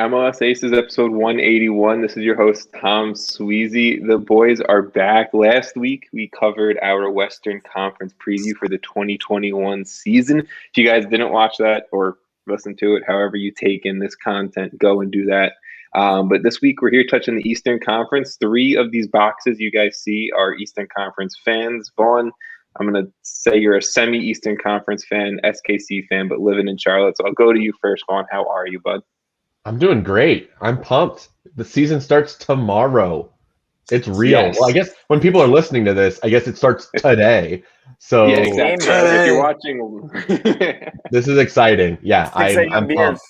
MLS Aces episode 181. This is your host, Tom Sweezy. The boys are back. Last week, we covered our Western Conference preview for the 2021 season. If you guys didn't watch that or listen to it, however you take in this content, go and do that. But this week, we're here touching the Eastern Conference. 3 of these boxes you guys see are Eastern Conference fans. Vaughn, I'm going to say you're a semi-Eastern Conference fan, SKC fan, but living in Charlotte. So I'll go to you first, Vaughn. How are you, bud? I'm doing great. I'm pumped. The season starts tomorrow. It's real. Yes. Well, I guess when people are listening to this, I guess it starts today. So Yeah, exactly. If you're watching, this is exciting. Yeah, I'm pumped.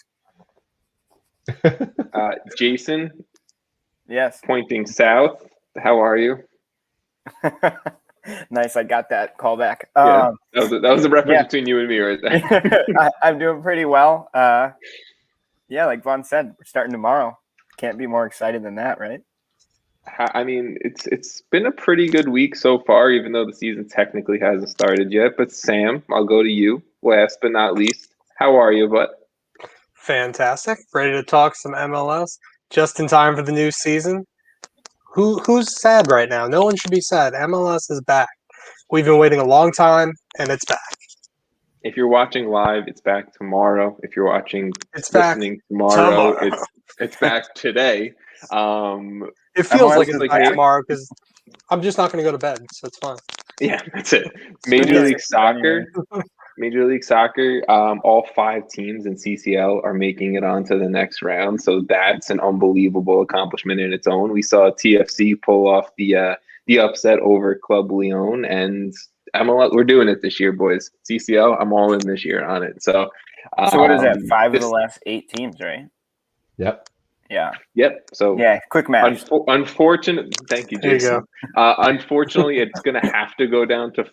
Jason, yes, pointing south. How are you? Nice. I got that call back. Yeah, that was a reference between you and me right there. I'm doing pretty well. Yeah, like Vaughn said, we're starting tomorrow. Can't be more excited than that, right? I mean, it's been a pretty good week so far, even though the season technically hasn't started yet. But Sam, I'll go to you last but not least. How are you, bud? Fantastic. Ready to talk some MLS just in time for the new season. Who's sad right now? No one should be sad. MLS is back. We've been waiting a long time, and it's back. If you're watching live, it's back tomorrow. If you're listening tomorrow, it's back today. It feels like it's back tomorrow because I'm just not going to go to bed, so it's fine. Yeah, that's it. Major League Soccer, all 5 teams in CCL are making it onto the next round. So that's an unbelievable accomplishment in its own. We saw TFC pull off the upset over Club Leon, and MLS, we're doing it this year, boys. CCL, I'm all in this year on it. So what is that? 5 of the last 8 teams, right? Yep. Yeah. Yep. So quick math. Unfortunate. Thank you, Jason. Unfortunately, it's going to have to go down to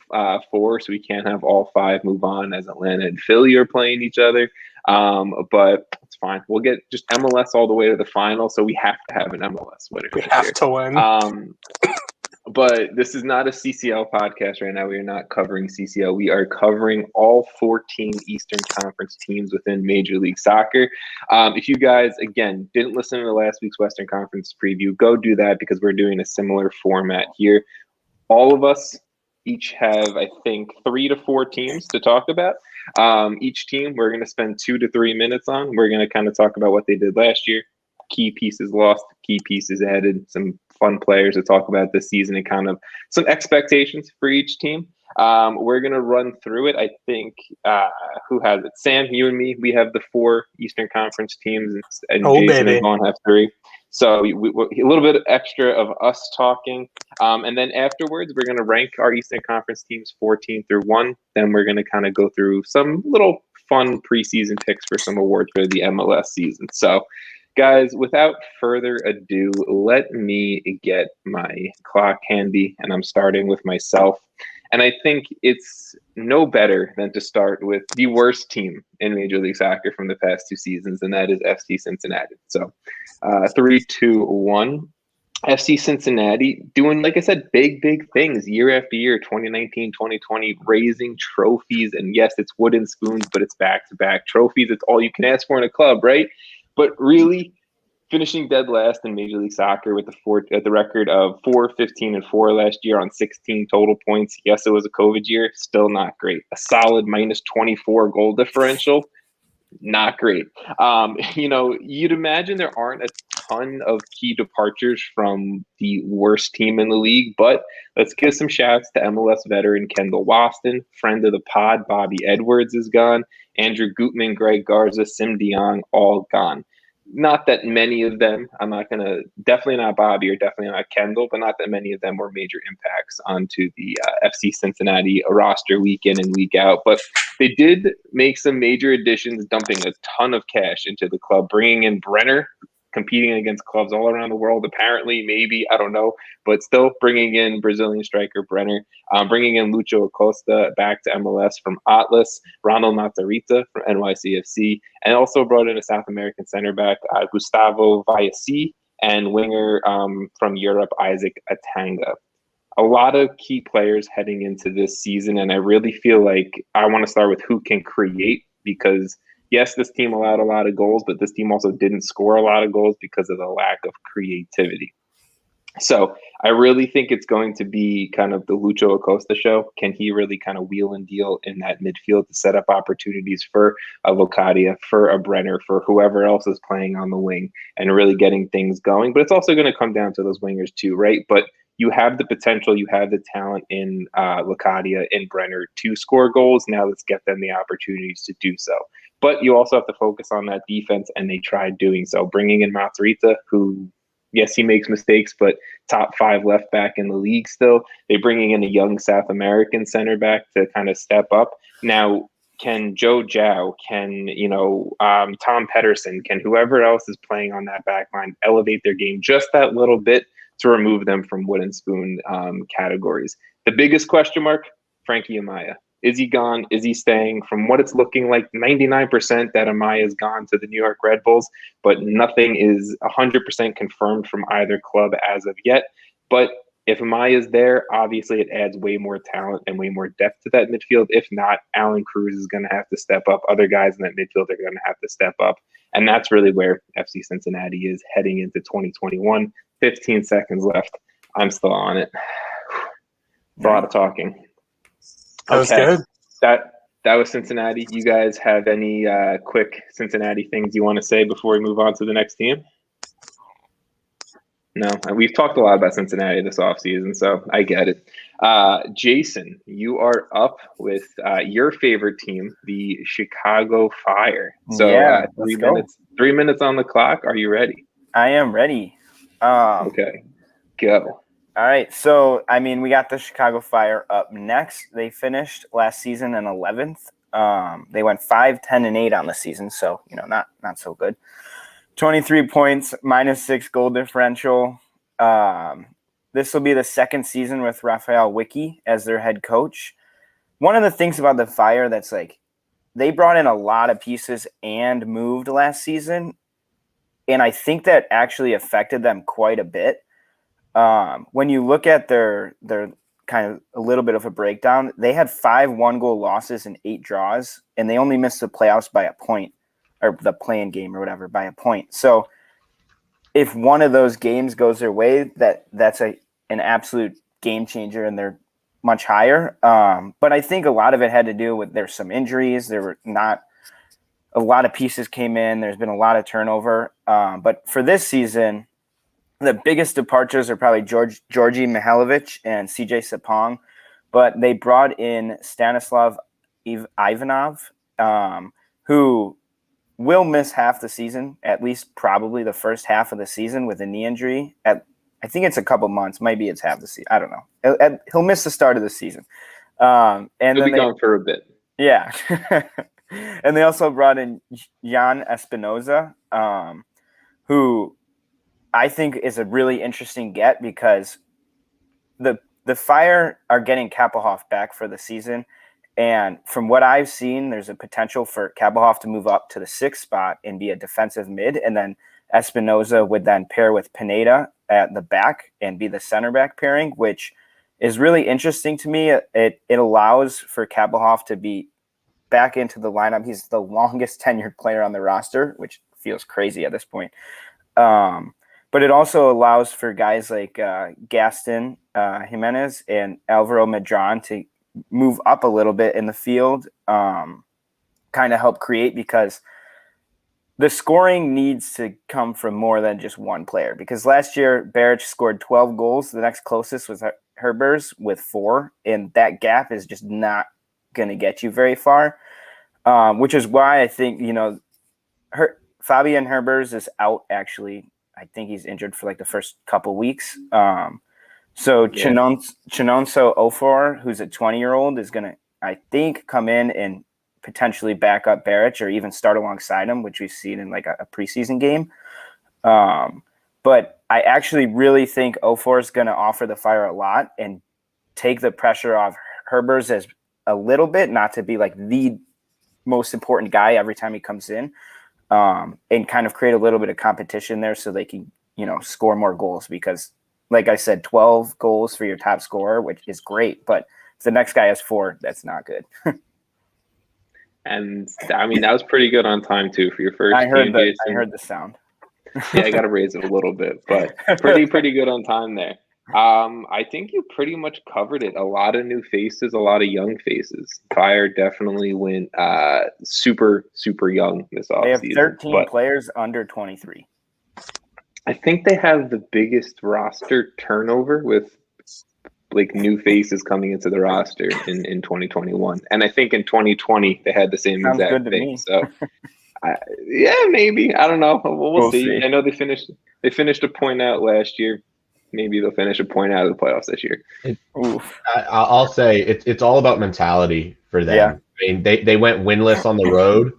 4, so we can't have all 5 move on as Atlanta and Philly are playing each other. But it's fine. We'll get just MLS all the way to the final, so we have to have an MLS winner. We have to win. But this is not a CCL podcast right now. We are not covering CCL. We are covering all 14 Eastern Conference teams within Major League Soccer. If you guys, again, didn't listen to last week's Western Conference preview, go do that because we're doing a similar format here. All of us each have, I think, 3 to 4 teams to talk about. Each team we're going to spend 2 to 3 minutes on. We're going to kind of talk about what they did last year, key pieces lost, key pieces added, some fun players to talk about this season, and kind of some expectations for each team. We're going to run through it. I think, who has it? Sam, you and me, we have the 4 Eastern Conference teams, and Jason and Vaughn have 3. So we a little bit extra of us talking. And then afterwards, we're going to rank our Eastern Conference teams 14 through 1. Then we're going to kind of go through some little fun preseason picks for some awards for the MLS season. So, guys, without further ado, let me get my clock handy, and I'm starting with myself. And I think it's no better than to start with the worst team in Major League Soccer from the past 2 seasons, and that is FC Cincinnati. So 3, 2, 1. FC Cincinnati doing, like I said, big things year after year, 2019, 2020, raising trophies. And yes, it's wooden spoons, but it's back-to-back trophies. It's all you can ask for in a club, right? But really finishing dead last in Major League Soccer with the record of 4-15-4 last year on 16 total points. Yes, it was a COVID year. Still not great. A solid minus 24 goal differential. Not great. You'd imagine there aren't a ton of key departures from the worst team in the league, but let's give some shouts to MLS veteran Kendall Waston, friend of the pod, Bobby Edwards is gone, Andrew Gutman, Greg Garza, Sim DeYoung, all gone. Not that many of them, definitely not Bobby or definitely not Kendall, but not that many of them were major impacts onto the FC Cincinnati roster week in and week out. But they did make some major additions, dumping a ton of cash into the club, bringing in Brenner, competing against clubs all around the world, apparently, maybe, I don't know, but still bringing in Brazilian striker Brenner, bringing in Lucho Acosta back to MLS from Atlas, Ronald Nazarita from NYCFC, and also brought in a South American center back, Gustavo Vallesi, and winger from Europe, Isaac Atanga. A lot of key players heading into this season, and I really feel like I want to start with who can create, because yes, this team allowed a lot of goals, but this team also didn't score a lot of goals because of the lack of creativity. So I really think it's going to be kind of the Lucho Acosta show. Can he really kind of wheel and deal in that midfield to set up opportunities for a Locadia, for a Brenner, for whoever else is playing on the wing and really getting things going? But it's also going to come down to those wingers too, right? But you have the potential, you have the talent in Locadia and Brenner to score goals. Now let's get them the opportunities to do so. But you also have to focus on that defense, and they tried doing so. Bringing in Matarrita, who, yes, he makes mistakes, but top 5 left back in the league still. They're bringing in a young South American center back to kind of step up. Now, can Joe Zhao, can, Tom Pedersen, can whoever else is playing on that back line elevate their game just that little bit to remove them from wooden spoon categories? The biggest question mark, Frankie Amaya. Is he gone? Is he staying? From what it's looking like, 99% that Amaya is gone to the New York Red Bulls, but nothing is 100% confirmed from either club as of yet. But if Amaya is there, obviously it adds way more talent and way more depth to that midfield. If not, Alan Cruz is going to have to step up. Other guys in that midfield are going to have to step up. And that's really where FC Cincinnati is heading into 2021. 15 seconds left. I'm still on it. A lot of talking. That was good. That was Cincinnati. You guys have any quick Cincinnati things you want to say before we move on to the next team? No, we've talked a lot about Cincinnati this offseason, so I get it. Jason, you are up with your favorite team, the Chicago Fire. So Yeah, 3 minutes on the clock. Are you ready? I am ready. Okay, go. All right, so, we got the Chicago Fire up next. They finished last season in 11th. They went 5-10-8 on the season, so, not so good. 23 points, -6 goal differential. This will be the second season with Rafael Wicki as their head coach. One of the things about the Fire that's they brought in a lot of pieces and moved last season, and I think that actually affected them quite a bit. When you look at their kind of a little bit of a breakdown, they had 5 1-goal losses and 8 draws, and they only missed the playoffs by a point, or the play-in game or whatever, by a point. So if one of those games goes their way, that's an absolute game changer, and they're much higher. But I think a lot of it had to do with there's some injuries. There were not a lot of pieces came in. There's been a lot of turnover. But for this season, the biggest departures are probably Georgi Mihailovic and CJ Sapong, but they brought in Stanislav Ivanov, who will miss half the season, at least probably the first half of the season with a knee injury. I think it's a couple months, maybe it's half the season. I don't know. He'll miss the start of the season. And he'll be gone for a bit. Yeah. And they also brought in Jan Espinoza, who I think is a really interesting get because the Fire are getting Kappelhoff back for the season. And from what I've seen, there's a potential for Kappelhoff to move up to the 6th spot and be a defensive mid. And then Espinoza would then pair with Pineda at the back and be the center back pairing, which is really interesting to me. It allows for Kappelhoff to be back into the lineup. He's the longest tenured player on the roster, which feels crazy at this point. But it also allows for guys like Gaston Jimenez and Alvaro Medran to move up a little bit in the field, kind of help create, because the scoring needs to come from more than just one player. Because last year, Beric scored 12 goals. The next closest was Herbers with 4, and that gap is just not going to get you very far, which is why I think, Fabian Herbers is out actually. I think he's injured for the first couple weeks. So Chinonso Ofor, who's a 20-year-old, is going to, I think, come in and potentially back up Beric or even start alongside him, which we've seen in a preseason game. But I actually really think Ofor is going to offer the Fire a lot and take the pressure off Herbers as a little bit, not to be the most important guy every time he comes in. And kind of create a little bit of competition there so they can, score more goals, because like I said, 12 goals for your top scorer, which is great, but if the next guy has 4, that's not good. And I mean, that was pretty good on time too for your first I heard game, the Jason. sound. Yeah, I got to raise it a little bit, but pretty good on time there. I think you pretty much covered it. A lot of new faces, a lot of young faces. Fire definitely went super young this offseason. They have 13 but players under 23. I think they have the biggest roster turnover with like new faces coming into the roster in 2021, and I think in 2020 they had the same Sounds exact good to thing. me. So. Yeah, maybe. I don't know. We'll see. See. I know they finished a point out last year. Maybe they'll finish a point out of the playoffs this year. I'll say it's all about mentality for them. Yeah. I mean, they went winless on the road,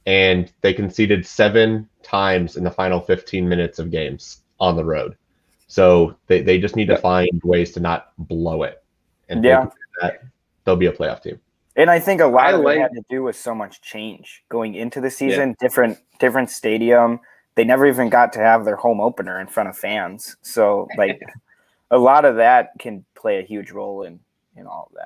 and they conceded 7 times in the final 15 minutes of games on the road. So they just need to find ways to not blow it. And they'll be a playoff team. And I think a lot of it had to do with so much change going into the season, different stadium. They never even got to have their home opener in front of fans. So, like, a lot of that can play a huge role in all of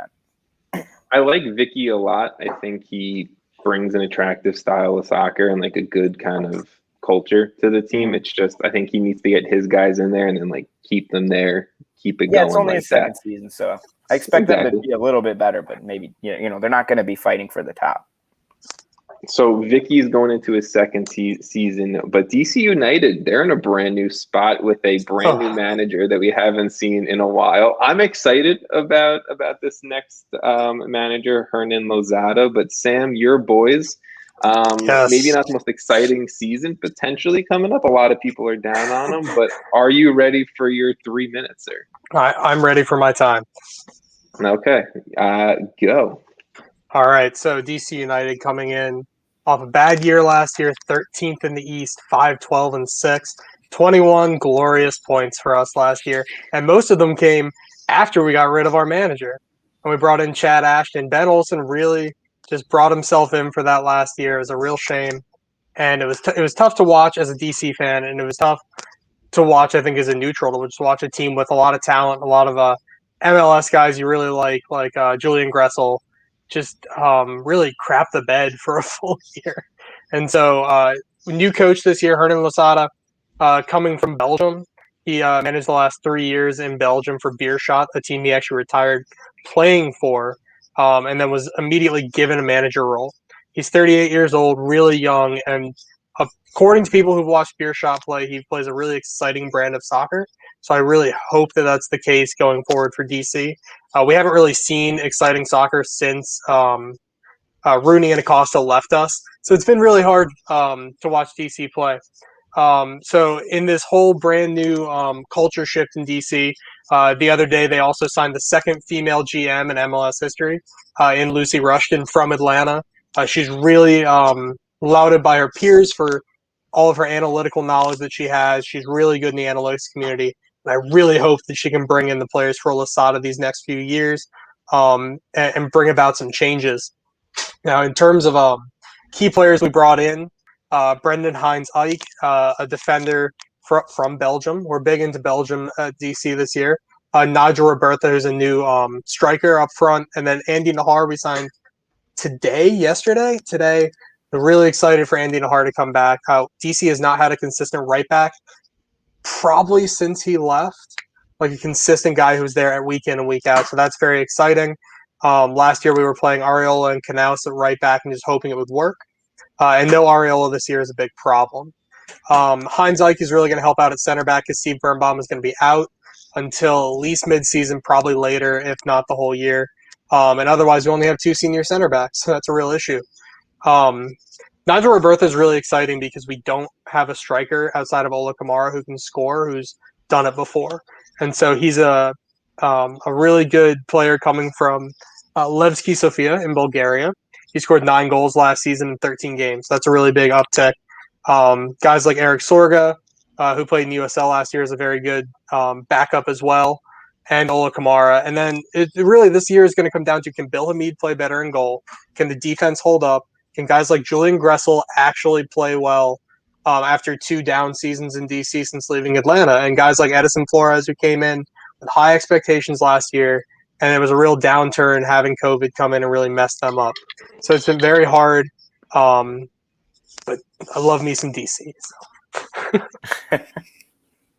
that. I like Vicky a lot. I think he brings an attractive style of soccer and, like, a good kind of culture to the team. It's just I think he needs to get his guys in there and then, like, keep them there, keep it going. Yeah, it's only like his second season, so I expect them to be a little bit better, but maybe they're not going to be fighting for the top. So Vicky's going into his second season, but DC United, they're in a brand new spot with a brand new manager that we haven't seen in a while. I'm excited about this next manager, Hernan Lozada. But Sam, your boys, maybe not the most exciting season potentially coming up. A lot of people are down on them, but are you ready for your 3 minutes, sir? I'm ready for my time. Okay, go. All right, so DC United coming in off a bad year last year, 13th in the East, 5-12-6, 21 glorious points for us last year, and most of them came after we got rid of our manager. And we brought in Chad Ashton. Ben Olsen really just brought himself in for that last year. It was a real shame, and it was tough to watch as a DC fan, and it was tough to watch, I think, as a neutral, to just watch a team with a lot of talent, a lot of MLS guys you really like Julian Gressel, just really crap the bed for a full year. And so new coach this year, Hernan Lozada, coming from Belgium. He managed the last 3 years in Belgium for Beerschot, a team he actually retired playing for, and then was immediately given a manager role. He's 38 years old, really young, and according to people who've watched Beerschot play, he plays a really exciting brand of soccer. So I really hope that that's the case going forward for DC. We haven't really seen exciting soccer since Rooney and Acosta left us. So it's been really hard to watch DC play. So in this whole brand new culture shift in DC, the other day they also signed the second female GM in MLS history in Lucy Rushton from Atlanta. She's really lauded by her peers for all of her analytical knowledge that she has. She's really good in the analytics community. And I really hope that she can bring in the players for Lozada these next few years and bring about some changes. Now, in terms of key players we brought in, Brendan Hines-Ike, a defender from Belgium. We're big into Belgium at DC this year. Nigel Roberta, who's a new striker up front. And then Andy Nahar we signed today. We're really excited for Andy Nahar to come back. DC has not had a consistent right back probably since he left, like a consistent guy who's there at week in and week out. So that's very exciting. Last year we were playing Areola and Knaus at right back and just hoping it would work. And no Areola this year is a big problem. Hines-Ike is really going to help out at center back because Steve Birnbaum is going to be out until at least mid-season, probably later, if not the whole year. And otherwise, we only have 2 senior center backs, so that's a real issue. Nigel Roberta is really exciting because we don't have a striker outside of Ola Kamara who can score, who's done it before. And so he's a really good player coming from Levski Sofia in Bulgaria. He scored 9 goals last season in 13 games. That's a really big uptick. Guys like Eric Sorga, who played in USL last year, is a very good backup as well, and Ola Kamara. And then really this year is going to come down to, can Bill Hamid play better in goal? Can the defense hold up? Can guys like Julian Gressel actually play well after 2 down seasons in DC since leaving Atlanta? And guys like Edison Flores, who came in with high expectations last year, and it was a real downturn having COVID come in and really mess them up. So it's been very hard. But I love me some DC. So.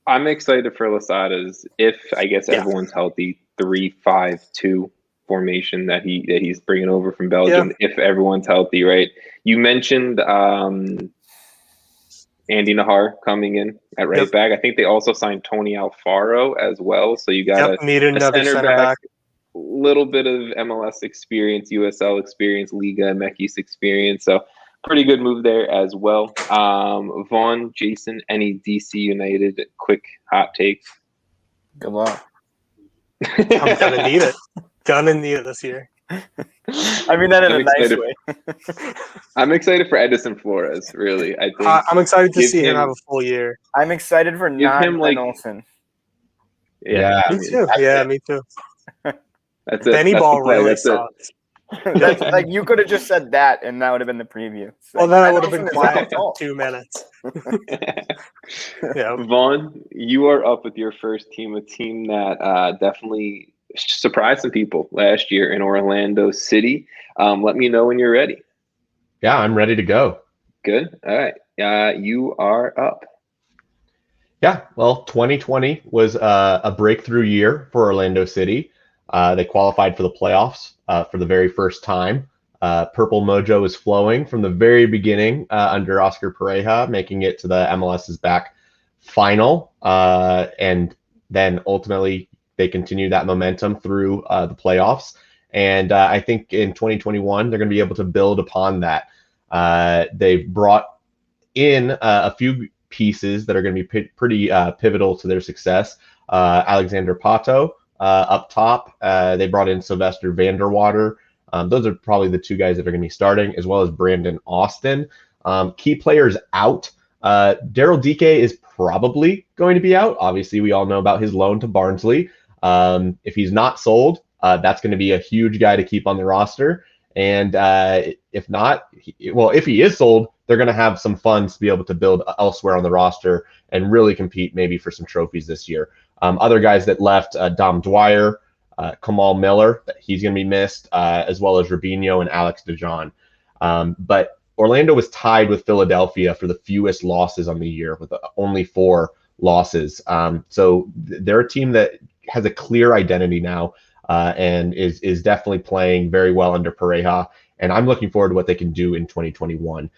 I'm excited for Losada's if I guess everyone's healthy 3-5-2 formation that he's bringing over from Belgium. Yeah. If everyone's healthy, right? You mentioned Andy Nahar coming in at right back. I think they also signed Tony Alfaro as well. So you got a center back. Little bit of MLS experience, USL experience, Liga MX experience. So pretty good move there as well. Vaughn, Jason, any DC United quick hot takes? Good luck. I'm gonna need it. Gonna need it this year. I mean that in a nice way. I'm excited for Edison Flores. Really, I think I'm excited to see him have a full year. I'm excited for Nan Olsen. Yeah, me too. Yeah, me too. That's it. Benny Ball really sucks. That's, like you could have just said that, and that would have been the preview. So, well, then I would have been quiet for 2 minutes. Yeah, Vaughn, you are up with your first team, a team that definitely surprised some people last year in Orlando City. Let me know when you're ready. Yeah, I'm ready to go. Good. All right. You are up. Yeah, well, 2020 was a breakthrough year for Orlando City. They qualified for the playoffs for the very first time. Purple Mojo is flowing from the very beginning under Oscar Pareja, making it to the MLS's back final. And then ultimately they continue that momentum through the playoffs. And I think in 2021, they're going to be able to build upon that. They've brought in a few pieces that are going to be pretty pivotal to their success. Alexander Pato up top. They brought in Sylvester Vanderwater. Those are probably the two guys that are going to be starting, as well as Brandon Austin. Key players out. Daryl Dike is probably going to be out. Obviously, we all know about his loan to Barnsley. If he's not sold, that's going to be a huge guy to keep on the roster. And if not, if he is sold, they're going to have some funds to be able to build elsewhere on the roster and really compete maybe for some trophies this year. Other guys that left, Dom Dwyer, Kamal Miller, he's going to be missed, as well as Rubinho and Alex DeJohn. But Orlando was tied with Philadelphia for the fewest losses on the year with only 4 losses. So they're a team that has a clear identity now and is definitely playing very well under Pareja. And I'm looking forward to what they can do in 2021.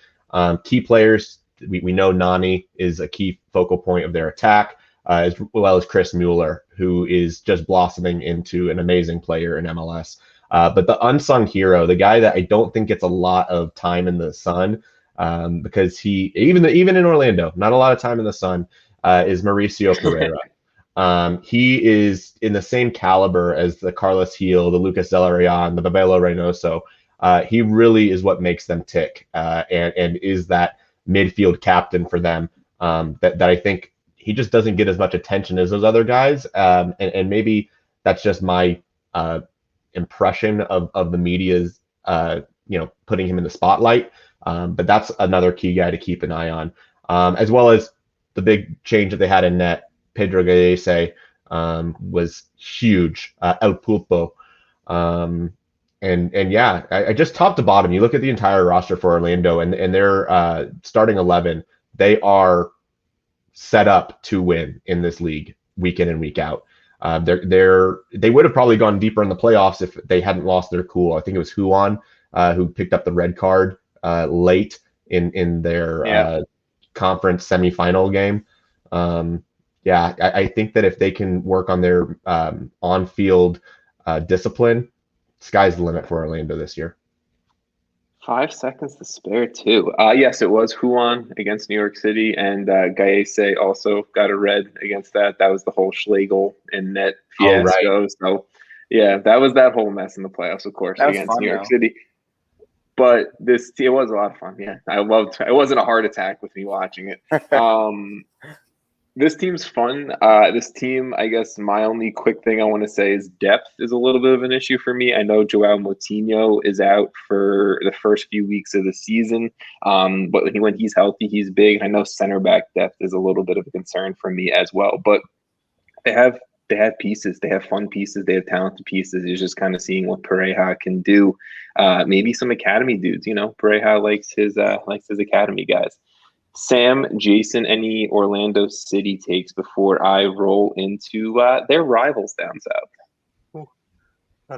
Key players, we know Nani is a key focal point of their attack, as well as Chris Mueller, who is just blossoming into an amazing player in MLS. But the unsung hero, the guy that I don't think gets a lot of time in the sun, because he, even in Orlando, not a lot of time in the sun, is Mauricio Pereira. He is in the same caliber as the Carlos Gil, the Lucas Zelarayan, the Babelo Reynoso. He really is what makes them tick, and is that midfield captain for them, that I think he just doesn't get as much attention as those other guys. And maybe that's just my impression of the media's, putting him in the spotlight. But that's another key guy to keep an eye on, as well as the big change that they had in net. Pedro Gallese was huge. El Pulpo. And yeah, I just top to bottom, you look at the entire roster for Orlando and their starting 11, they are set up to win in this league week in and week out. They would have probably gone deeper in the playoffs if they hadn't lost their cool. I think it was Huan who picked up the red card late in their conference semifinal game. I think that if they can work on their on-field discipline, sky's the limit for Orlando this year. 5 seconds to spare, too. Yes, it was Huan against New York City, and Gallese also got a red against that. That was the whole Schlegel and net fiasco. Oh, right. So, yeah, that was that whole mess in the playoffs, of course, against New York City. But it was a lot of fun. Yeah, I loved it. It wasn't a heart attack with me watching it. This team's fun. This team, I guess my only quick thing I want to say is depth is a little bit of an issue for me. I know Joao Moutinho is out for the first few weeks of the season, but when he's healthy, he's big. I know center back depth is a little bit of a concern for me as well. But they have have pieces. They have fun pieces. They have talented pieces. It's just kind of seeing what Pareja can do. Maybe some academy dudes. Pareja likes his academy guys. Sam, Jason, any Orlando City takes before I roll into their rivals down south?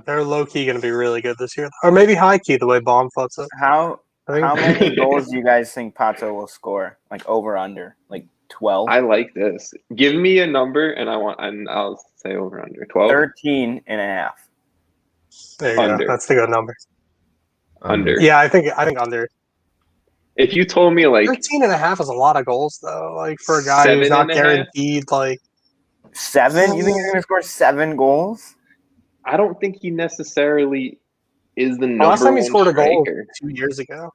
They're low key going to be really good this year, or maybe high key the way Vaughn puts it. How many goals do you guys think Pato will score? Like over under, like 12? I like this. Give me a number, and I'll say over under 12. 13 and a half. There you Under. go. That's the good number. Under. Yeah, I think under. If you told me 13 and a half is a lot of goals though. Like for a guy who's not guaranteed 7? You think he's going to score 7 goals? I don't think he necessarily is the number last time he scored striker. A goal 2 years ago.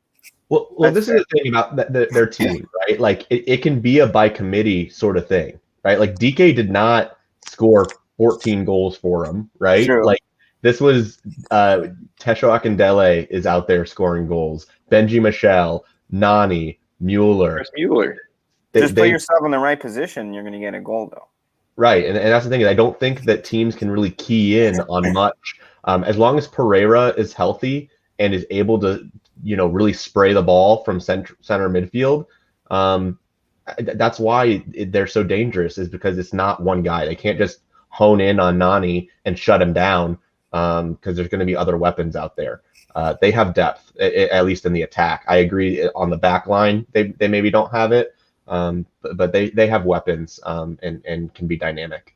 Well, this is the thing about their team, right? Like it can be a by committee sort of thing, right? Like DK did not score 14 goals for him, right? True. Like this was Tesho Akindele is out there scoring goals. Benji Michel, Nani, Mueller. Chris Mueller. Just put yourself in the right position, you're going to get a goal though. Right, and that's the thing. I don't think that teams can really key in on much. As long as Pereira is healthy and is able to, really spray the ball from center midfield, that's why they're so dangerous, is because it's not one guy. They can't just hone in on Nani and shut him down because there's going to be other weapons out there. They have depth, at least in the attack. I agree on the back line. They maybe don't have it. But they have weapons and can be dynamic.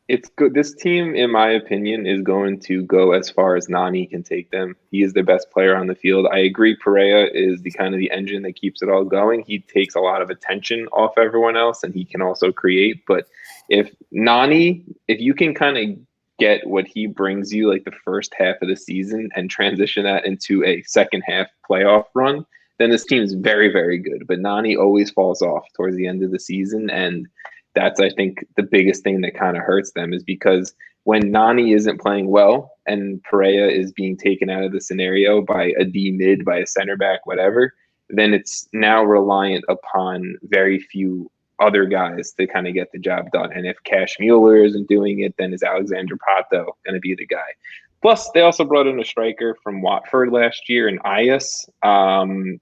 It's good. This team, in my opinion, is going to go as far as Nani can take them. He is the best player on the field. I agree. Pereira is the kind of the engine that keeps it all going. He takes a lot of attention off everyone else, and he can also create. But if you can kind of get what he brings you like the first half of the season and transition that into a second half playoff run, then this team is very, very good. But Nani always falls off towards the end of the season. And that's, I think, the biggest thing that kind of hurts them, is because when Nani isn't playing well and Pereira is being taken out of the scenario by a D mid, by a center back, whatever, then it's now reliant upon very few other guys to kind of get the job done. And if Cash Mueller isn't doing it, then is Alexander Pato going to be the guy? Plus, they also brought in a striker from Watford last year in Ayas.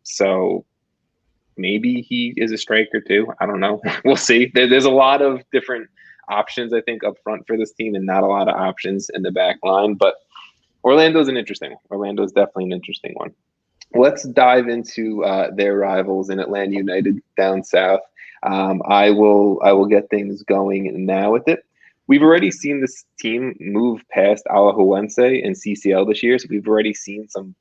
So maybe he is a striker too. I don't know. We'll see. There's a lot of different options, I think, up front for this team and not a lot of options in the back line. But Orlando's an interesting one. Orlando's definitely an interesting one. Let's dive into their rivals in Atlanta United down south. I will get things going now with it. We've already seen this team move past Alajuelense and CCL this year, so we've already seen some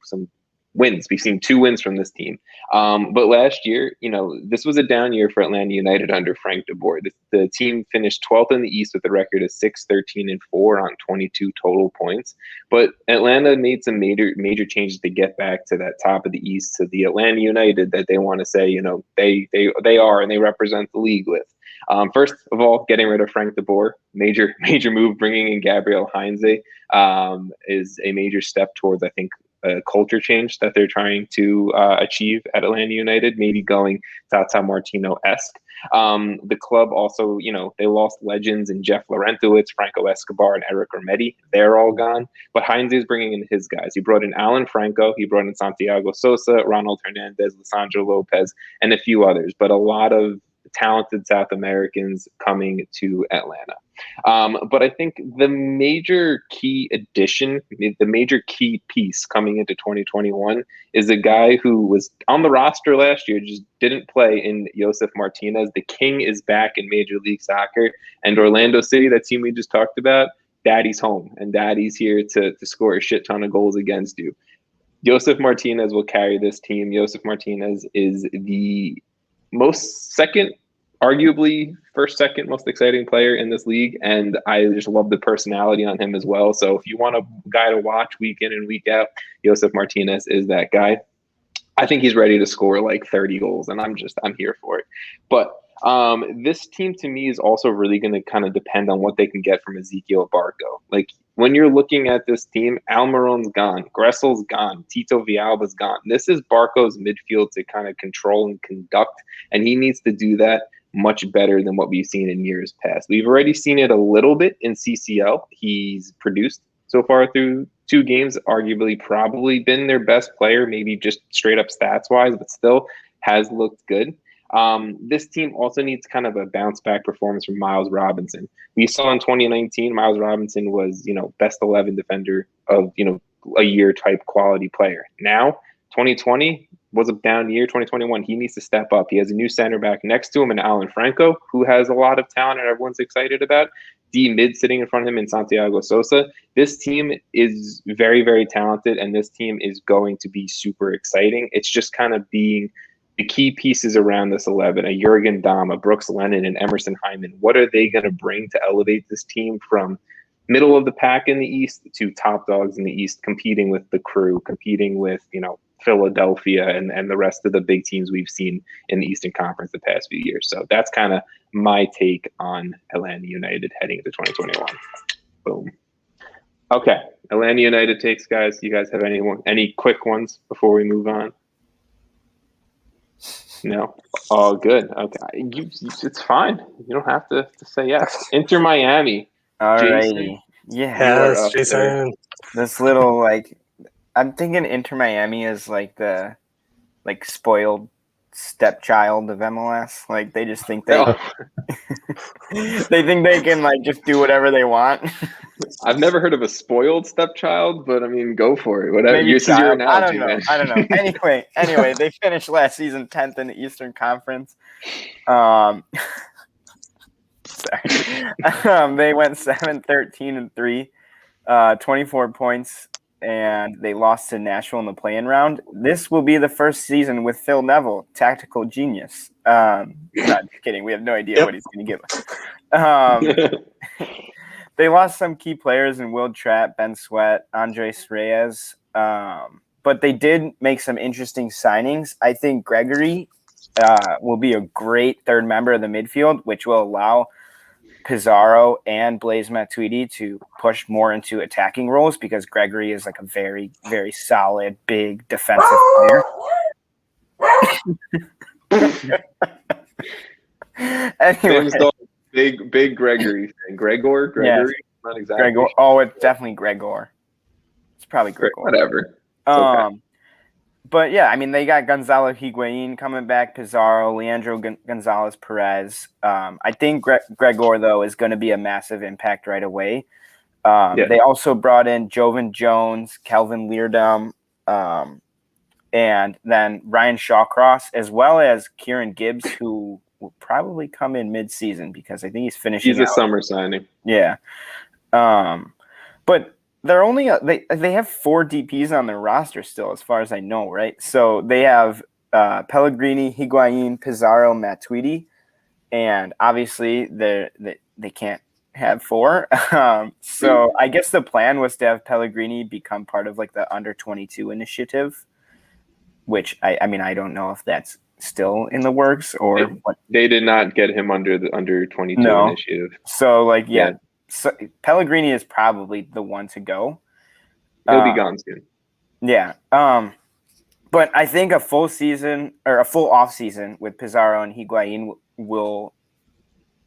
wins. We've seen 2 wins from this team. But last year, this was a down year for Atlanta United under Frank de Boer. The team finished 12th in the East with a record of 6-13-4 on 22 total points. But Atlanta made some major changes to get back to that top of the East, to the Atlanta United that they want to say, they are and they represent the league with. First of all, getting rid of Frank de Boer, major move. Bringing in Gabriel Heinze is a major step towards, I think, a culture change that they're trying to achieve at Atlanta United, maybe going Tata Martino-esque. The club also, they lost legends in Jeff Laurentowicz, Franco Escobar, and Eric Rometti. They're all gone. But Heinze is bringing in his guys. He brought in Alan Franco. He brought in Santiago Sosa, Ronald Hernandez, Lisandro Lopez, and a few others. But a lot of talented South Americans coming to Atlanta. But I think the major key addition, the major key piece coming into 2021 is a guy who was on the roster last year, just didn't play, in Josef Martinez. The king is back in Major League Soccer, and Orlando City, that team we just talked about, Daddy's home, and Daddy's here to score a shit ton of goals against you. Josef Martinez will carry this team. Josef Martinez is the arguably second most exciting player in this league, and I just love the personality on him as well. So if you want a guy to watch week in and week out, Josef Martinez is that guy. I think he's ready to score like 30 goals, and I'm here for it. But this team, to me, is also really going to kind of depend on what they can get from Ezequiel Barco. Like, when you're looking at this team, Almiron's gone, Gressel's gone, Tito Villalba's gone. This is Barco's midfield to kind of control and conduct, and he needs to do that much better than what we've seen in years past. We've already seen it a little bit in CCL. He's produced so far through 2 games, arguably probably been their best player, maybe just straight up stats wise, but still has looked good. This team also needs kind of a bounce back performance from Miles Robinson. We saw in 2019, Miles Robinson was, best 11 defender of, a year type quality player. Now, 2020 was a down year. 2021, he needs to step up. He has a new center back next to him in Alan Franco, who has a lot of talent and everyone's excited about. D mid sitting in front of him in Santiago Sosa. This team is very, very talented, and this team is going to be super exciting. It's just kind of being the key pieces around this 11, a Jurgen Damm, a Brooks Lennon, and Emerson Hyman. What are they going to bring to elevate this team from middle of the pack in the East to top dogs in the East, competing with the Crew, competing with, Philadelphia and the rest of the big teams we've seen in the Eastern Conference the past few years. So that's kind of my take on Atlanta United heading into 2021. Boom. Okay, Atlanta United takes, guys. You guys have any quick ones before we move on? No? All good. Okay. It's fine. You don't have to say yes. Inter Miami. All Jason. righty. Yeah. Yes, Jason. This little, I'm thinking Inter Miami is the spoiled stepchild of MLS. They just think they think they can just do whatever they want. I've never heard of a spoiled stepchild, but I mean, go for it. Whatever. This is your analogy, I don't know. Anyway, they finished last season 10th in the Eastern Conference. Sorry. They went 7-13-3, 24 points, and they lost to Nashville in the play-in round. This will be the first season with Phil Neville, tactical genius. Not kidding. We have no idea what he's going to give us. They lost some key players in Will Trapp, Ben Sweat, Andres Reyes, but they did make some interesting signings. I think Gregory will be a great third member of the midfield, which will allow Pizarro and Blaise Matuidi to push more into attacking roles because Gregory is a very, very solid, big defensive player. Anyway. Big Gregory thing. Gregory? Yes. Not exactly. Gregor. Oh, it's definitely Gregor. It's probably Gregor. Whatever. Okay. But yeah, they got Gonzalo Higuain coming back, Pizarro, Leandro Gonzalez Perez. I think Gregor, though, is going to be a massive impact right away. They also brought in Jovan Jones, Kelvin Leerdam, and then Ryan Shawcross, as well as Kieran Gibbs, who will probably come in mid-season because I think he's finishing. He's a summer signing. Yeah. But they're only they have 4 DPs on their roster still, as far as I know, right? So they have Pellegrini, Higuain, Pizarro, Matuidi, and obviously they can't have 4. So I guess the plan was to have Pellegrini become part of the under-22 initiative, which I don't know if that's still in the works or what. They did not get him under the under-22 initiative. So So Pellegrini is probably the one to go. He'll be gone soon. Yeah. But I think a full season or a full off season with Pizarro and Higuain will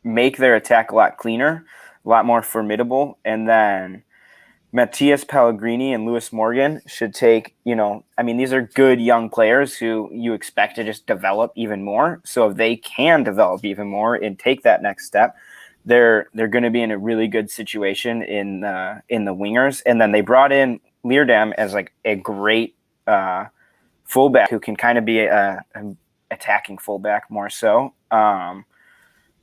make their attack a lot cleaner, a lot more formidable. And then Matias Pellegrini and Lewis Morgan should take, these are good young players who you expect to just develop even more. So if they can develop even more and take that next step, they're going to be in a really good situation in the wingers. And then they brought in Leerdam as a great fullback who can kind of be a attacking fullback more so.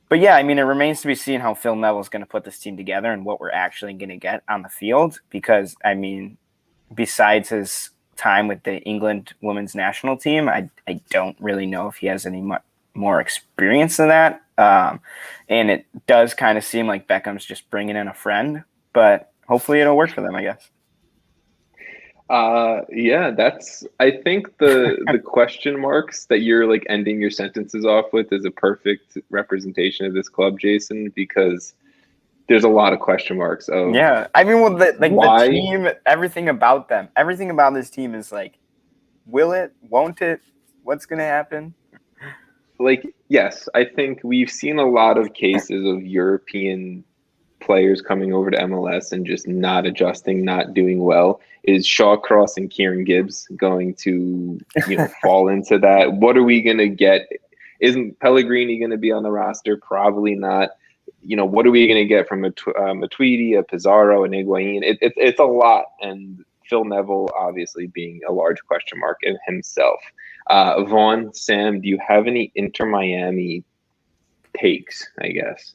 But yeah, it remains to be seen how Phil Neville is going to put this team together and what we're actually going to get on the field. Because besides his time with the England women's national team, I don't really know if he has any more experience than that. And it does kind of seem like Beckham's just bringing in a friend, but hopefully it'll work for them, I guess. I think the question marks that you're ending your sentences off with is a perfect representation of this club, Jason, because there's a lot of question marks. The team, everything about this team is will it, won't it, what's going to happen? yes, I think we've seen a lot of cases of European players coming over to MLS and just not adjusting, not doing well. Is Shawcross and Kieran Gibbs going to, fall into that? What are we going to get? Isn't Pellegrini going to be on the roster? Probably not. What are we going to get from a Tweedy, a Pizarro, an Higuain? It's a lot, and Phil Neville obviously being a large question mark in himself. Vaughn, Sam, do you have any Inter Miami takes, I guess?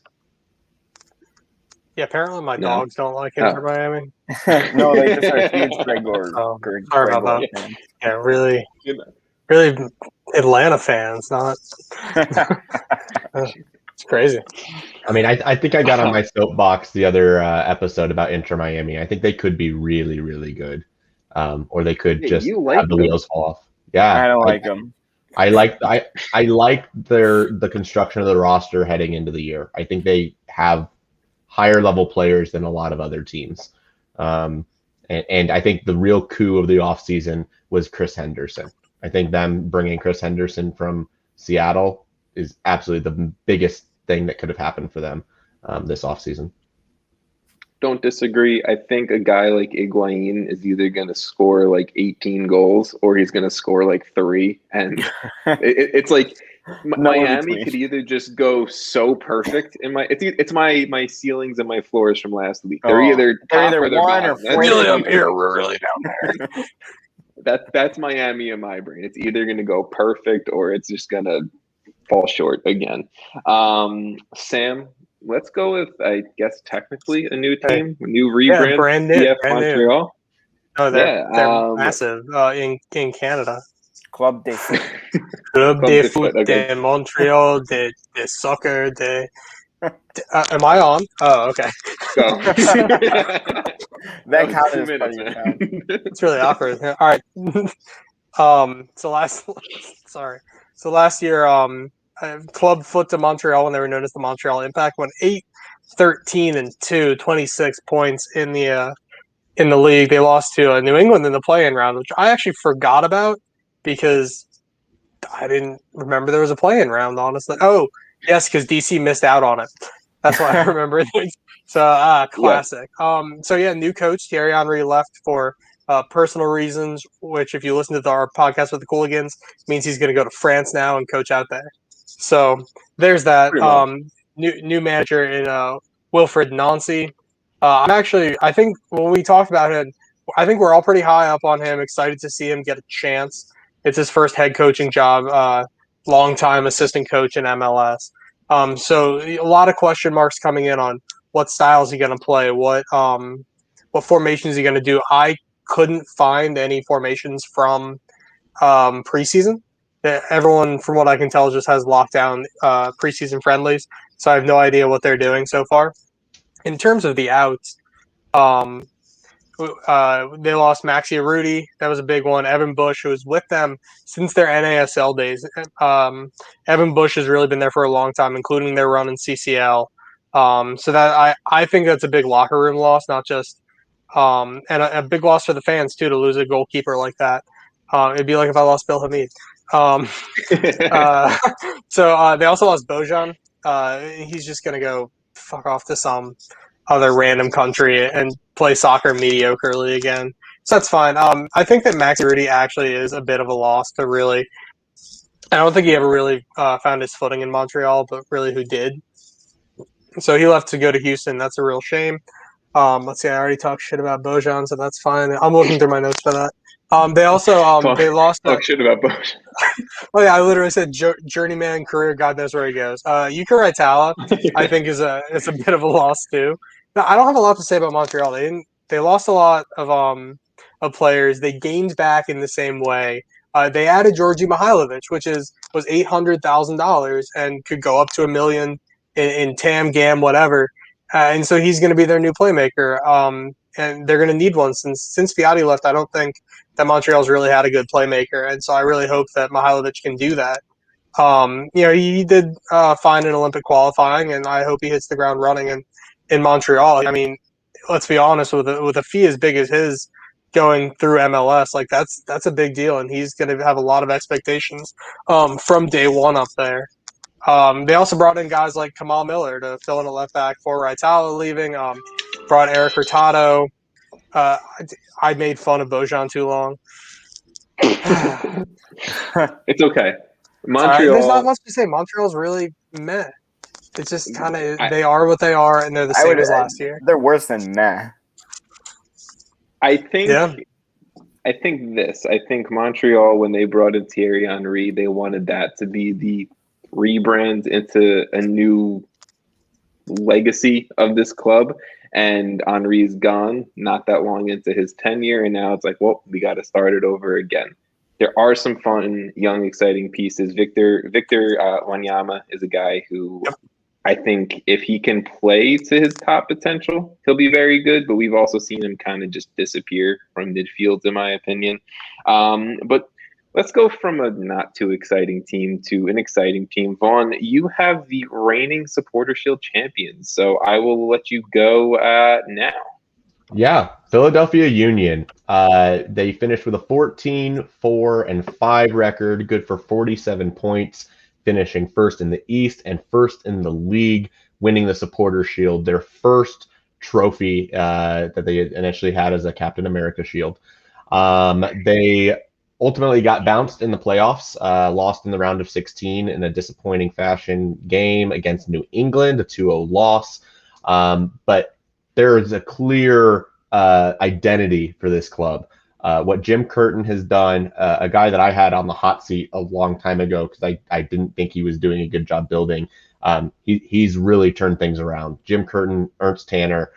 Yeah, apparently my No? dogs don't like Inter Miami. No, they just are huge Gregor. Sorry about that. Fans. Yeah, really Atlanta fans, not. It's crazy. I mean, I think I got on my soapbox the other episode about Inter Miami. I think they could be really, really good, or they could just have the wheels fall off. Yeah, I don't like them. I like the construction of the roster heading into the year. I think they have higher level players than a lot of other teams. And I think the real coup of the offseason was Chris Henderson. I think them bringing Chris Henderson from Seattle is absolutely the biggest thing that could have happened for them this offseason. Don't disagree. I think a guy like Higuain is either going to score like 18 goals or he's going to score like 3. And it's like Miami could either just go so perfect in it's my ceilings and my floors from last week. They're either top or they're one bottom. or really up here. We're really down there. That's Miami in my brain. It's either going to go perfect or it's just going to fall short again. Sam, let's go with, I guess, technically a new team, a new rebrand. Yeah, brand new. CF Montreal. No, they're massive in Canada. Club de Foot. Club de Foot de Montreal de Soccer de. Am I on? Oh, okay. Go. That counted as minutes, funny. man. It's really awkward. All right. So last year, Club Foot de Montreal, when they were known as the Montreal Impact, went 8-13-2, 26 points in the league. They lost to New England in the play-in round, which I actually forgot about because I didn't remember there was a play-in round, honestly. Oh, yes, because DC missed out on it. That's why I remember. So, classic. Yeah. New coach Thierry Henry left for personal reasons, which if you listen to our podcast with the Cooligans, means he's going to go to France now and coach out there. So there's that. New manager in Wilfred Nancy. I think when we talked about him, I think we're all pretty high up on him, excited to see him get a chance. It's his first head coaching job, long-time assistant coach in MLS. So a lot of question marks coming in on what style is he going to play, what formation is he going to do. I couldn't find any formations from preseason. Everyone, from what I can tell, just has locked down preseason friendlies, so I have no idea what they're doing so far. In terms of the outs, they lost Maxi Arudi. That was a big one. Evan Bush, who was with them since their NASL days. Evan Bush has really been there for a long time, including their run in CCL. So that I think that's a big locker room loss, not just and a big loss for the fans too, to lose a goalkeeper like that. It'd be like if I lost Bill Hamid. So they also lost Bojan. He's just gonna go fuck off to some other random country and play soccer mediocrely again. So that's fine. I think that Max Rudy actually is a bit of a loss to really. I don't think he ever really found his footing in Montreal, but really who did. So he left to go to Houston. That's a real shame. Let's see. I already talked shit about Bojan, so that's fine. I'm looking through my notes for that. They also they lost. Talk shit about Bojan. Oh yeah, I literally said journeyman career. God knows where he goes. Yuka Raitala, I think is a bit of a loss too. No, I don't have a lot to say about Montreal. They lost a lot of players. They gained back in the same way. They added Georgi Mihailovic, which was $800,000 and could go up to $1 million in TAM, GAM, whatever. And so he's going to be their new playmaker. And they're going to need one since Fiati left. I don't think that Montreal's really had a good playmaker, and so I really hope that Mihailovic can do that. He did fine in Olympic qualifying, and I hope he hits the ground running in Montreal. I mean, let's be honest, with a fee as big as his, going through MLS. Like that's a big deal, and he's going to have a lot of expectations from day one up there. They also brought in guys like Kamal Miller to fill in a left back for Raitala leaving. Brought Eric Hurtado. I made fun of Bojan too long. It's okay. Montreal. There's not Montreal. much to say. Montreal's really meh. It's just kind of they are what they are, and they're the same as last year. They're worse than meh. I think Montreal, when they brought in Thierry Henry, they wanted that to be the rebrand into a new legacy of this club. And Henry's gone not that long into his tenure, and now it's like, well, we got to start it over again. There are some fun, young, exciting pieces. Victor Wanyama is a guy who I think if he can play to his top potential, he'll be very good. But we've also seen him kind of just disappear from midfield, in my opinion. But let's go from a not too exciting team to an exciting team. Vaughn, you have the reigning Supporter Shield champions, so I will let you go now. Yeah, Philadelphia Union. They finished with a 14-4-5 record, good for 47 points, finishing first in the East and first in the league, winning the Supporter Shield, their first trophy that they initially had as a Captain America shield. They ultimately got bounced in the playoffs, lost in the round of 16 in a disappointing fashion game against New England, a 2-0 loss. But there is a clear identity for this club. What Jim Curtin has done, a guy that I had on the hot seat a long time ago because I didn't think he was doing a good job building. He's really turned things around. Jim Curtin, Ernst Tanner,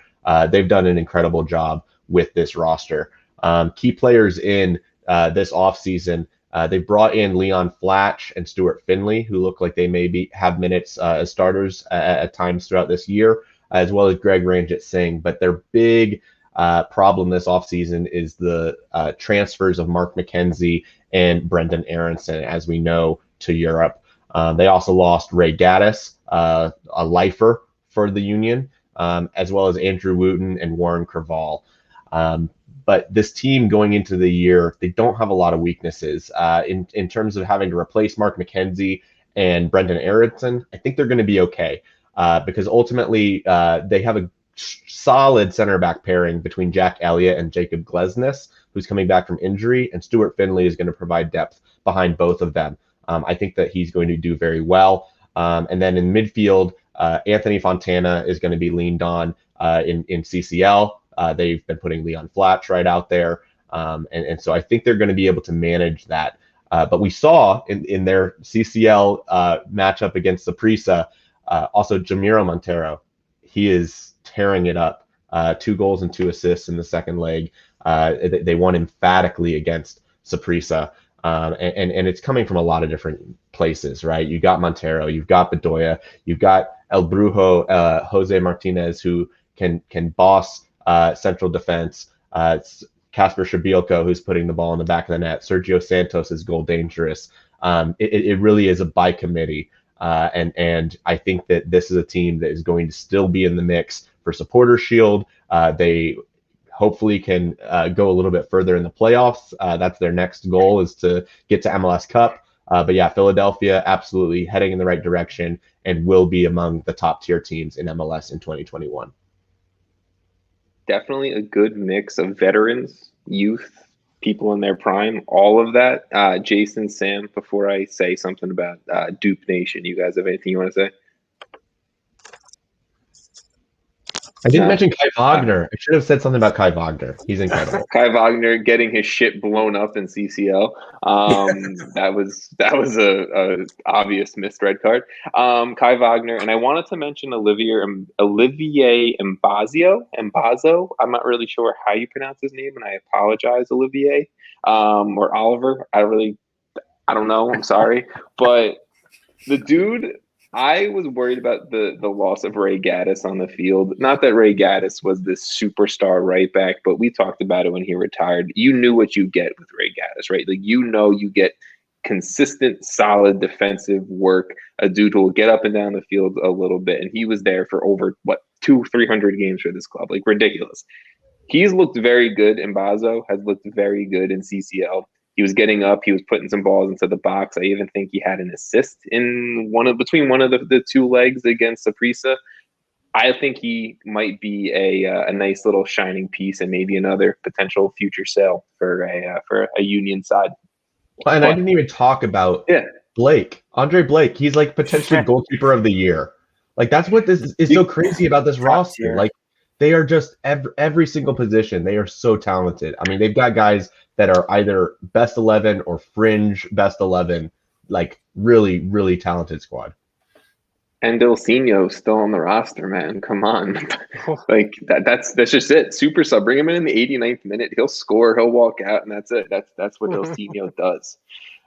they've done an incredible job with this roster. Key players in this offseason, they brought in Leon Flatch and Stuart Finley, who look like they maybe have minutes as starters at times throughout this year, as well as Greg Ranjit-Singh. But their big problem this offseason is the transfers of Mark McKenzie and Brendan Aronson, as we know, to Europe. They also lost Ray Gaddis, a lifer for the Union, as well as Andrew Wooten and Warren Creval. But this team going into the year, they don't have a lot of weaknesses. In terms of having to replace Mark McKenzie and Brendan Aronson, I think they're going to be okay because ultimately they have a solid center back pairing between Jack Elliott and Jacob Glesnes, who's coming back from injury, and Stuart Finley is going to provide depth behind both of them. I think that he's going to do very well. And then in midfield, Anthony Fontana is going to be leaned on in CCL. They've been putting Leon Flatch right out there. And so I think they're going to be able to manage that. But we saw in their CCL matchup against Saprissa, also Jamiro Montero. He is tearing it up. 2 goals and 2 assists in the second leg. They won emphatically against Saprissa. And it's coming from a lot of different places, right? You got Montero, you've got Bedoya, you've got El Brujo, Jose Martinez, who can boss central defense. Casper Shabilko, who's putting the ball in the back of the net. Sergio Santos is goal dangerous. It really is a by committee. And I think that this is a team that is going to still be in the mix for Supporter Shield. They hopefully can go a little bit further in the playoffs. That's their next goal, is to get to MLS Cup. But yeah, Philadelphia absolutely heading in the right direction and will be among the top tier teams in MLS in 2021. Definitely a good mix of veterans, youth, people in their prime, all of that. Jason, Sam, before I say something about Dupe Nation, you guys have anything you want to say? I didn't mention Kai Wagner. I should have said something about Kai Wagner. He's incredible. Kai Wagner getting his shit blown up in CCL. That was a obvious missed red card. Kai Wagner, and I wanted to mention Olivier Mbazzo. I'm not really sure how you pronounce his name, and I apologize, Olivier or Oliver. I don't know. I'm sorry, but the dude. I was worried about the loss of Ray Gaddis on the field. Not that Ray Gaddis was this superstar right back, but we talked about it when he retired. You knew what you get with Ray Gaddis, right? Like, you get consistent, solid defensive work. A dude who will get up and down the field a little bit, and he was there for over 200-300 games for this club. Like, ridiculous. He's looked very good. Mbazo has looked very good in CCL. He was getting up. He was putting some balls into the box. I even think he had an assist in between one of the two legs against Saprissa. I think he might be a nice little shining piece and maybe another potential future sale for a Union side. And I didn't even talk about Blake, Andre Blake. He's like potentially goalkeeper of the year. Like that's what this is so crazy about this roster. Like they are just every single position. They are so talented. I mean, they've got guys that are either best 11 or fringe best 11. Like really, really talented squad. And Ilsinho still on the roster, man. Come on. Like that's just it. Super sub. Bring him in the 89th minute. He'll score, he'll walk out, and that's it. That's what Ilsinho does.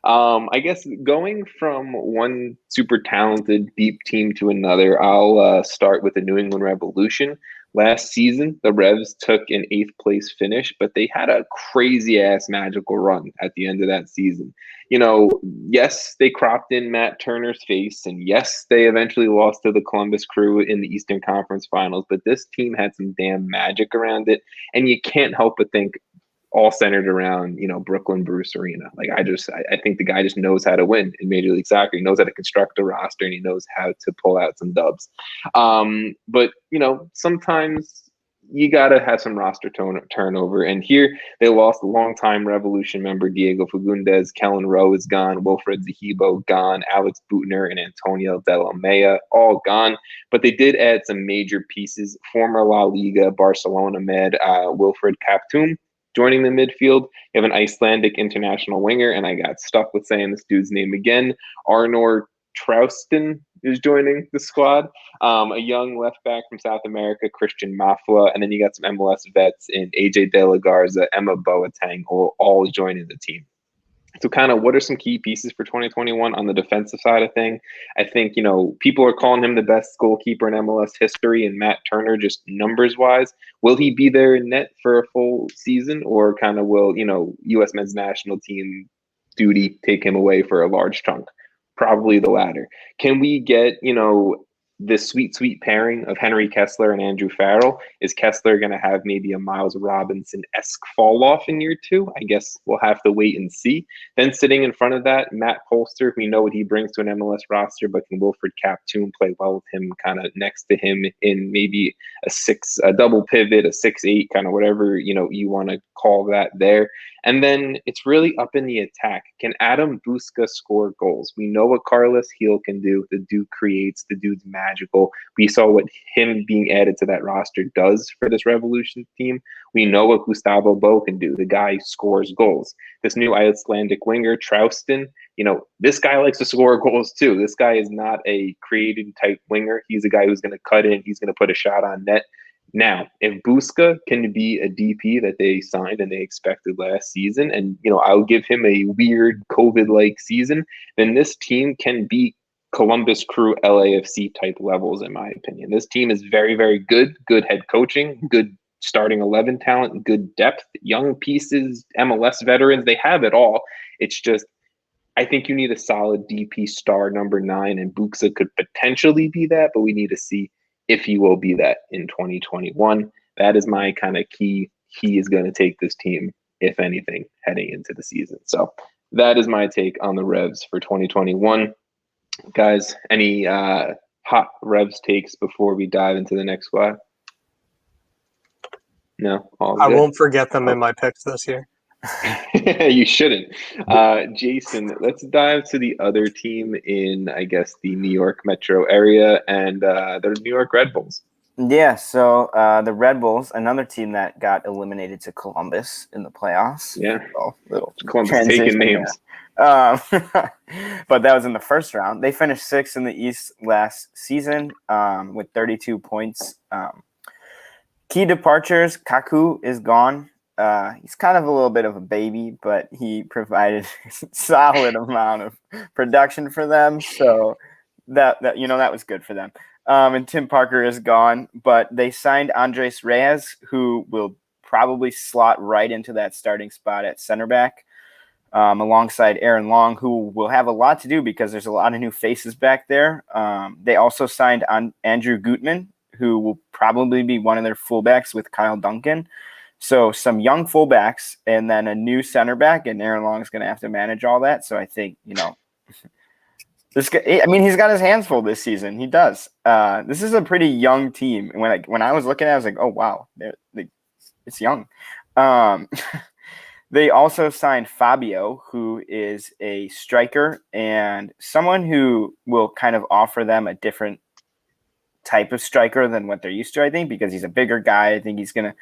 I guess going from one super talented deep team to another, I'll start with the New England Revolution. Last season, the Revs took an 8th place finish, but they had a crazy ass magical run at the end of that season. You know, yes, they cropped in Matt Turner's face, and yes, they eventually lost to the Columbus Crew in the Eastern Conference Finals, but this team had some damn magic around it, and you can't help but think all centered around, you know, Brooklyn Bruce Arena. Like I think the guy just knows how to win in Major League Soccer. He knows how to construct a roster, and he knows how to pull out some dubs. But you know, sometimes you gotta have some roster turnover. And here they lost a longtime Revolution member Diego Fagundes. Kellen Rowe is gone. Wilfred Zahibo gone. Alex Butner and Antonio De La Mea all gone. But they did add some major pieces. Former La Liga Barcelona med Wilfred Kaptoum joining the midfield. You have an Icelandic international winger, and I got stuck with saying this dude's name again. Arnor Traustin is joining the squad. A young left back from South America, Christian Mafla, and then you got some MLS vets in AJ De La Garza, Emma Boateng, all joining the team. So kind of what are some key pieces for 2021 on the defensive side of thing? I think, you know, people are calling him the best goalkeeper in MLS history, and Matt Turner, just numbers wise, will he be there in net for a full season, or kind of will, you know, U.S. men's national team duty take him away for a large chunk? Probably the latter. Can we get, you know, this sweet pairing of Henry Kessler and Andrew Farrell? Is Kessler going to have maybe a Miles Robinson-esque fall off in year 2? I guess we'll have to wait and see. Then sitting in front of that, Matt Polster, we know what he brings to an MLS roster, but can Wilfred Kaptoum play well with him kind of next to him in maybe a double pivot, a 6-8, kind of whatever, you know, you want to call that there. And then it's really up in the attack. Can Adam Busca score goals? We know what Carlos Heel can do. The dude creates. The dude's magical. We saw what him being added to that roster does for this Revolution team. We know what Gustavo Bo can do. The guy scores goals. This new Icelandic winger, Traustin, you know, this guy likes to score goals too. This guy is not a creative type winger. He's a guy who's going to cut in. He's going to put a shot on net. Now, if Busca can be a DP that they signed and they expected last season, and, you know, I'll give him a weird COVID-like season, then this team can be Columbus Crew LAFC type levels, in my opinion. This team is very, very good head coaching, good starting 11 talent, good depth, young pieces, MLS veterans. They have it all. It's just, I think you need a solid DP star number 9, and Busca could potentially be that, but we need to see if he will be that in 2021. That is my kind of key. He is going to take this team, if anything, heading into the season. So that is my take on the Revs for 2021. Guys, any hot Revs takes before we dive into the next squad? No? I won't forget them in my picks this year. You shouldn't. Jason, let's dive to the other team in, I guess, the New York metro area, and the New York Red Bulls. Yeah, so the Red Bulls, another team that got eliminated to Columbus in the playoffs. Yeah, little Columbus taking names. But that was in the first round. They finished 6th in the East last season with 32 points. Key departures, Kaku is gone. He's kind of a little bit of a baby, but he provided a solid amount of production for them. So that was good for them. And Tim Parker is gone, but they signed Andres Reyes, who will probably slot right into that starting spot at center back, alongside Aaron Long, who will have a lot to do because there's a lot of new faces back there. They also signed Andrew Gutman, who will probably be one of their fullbacks with Kyle Duncan. So some young fullbacks and then a new center back, and Aaron Long's going to have to manage all that. So I think, this guy, I mean, he's got his hands full this season. He does. This is a pretty young team. When I was looking at it, I was like, oh, wow, it's young. They also signed Fabio, who is a striker and someone who will kind of offer them a different type of striker than what they're used to, I think, because he's a bigger guy. I think he's going to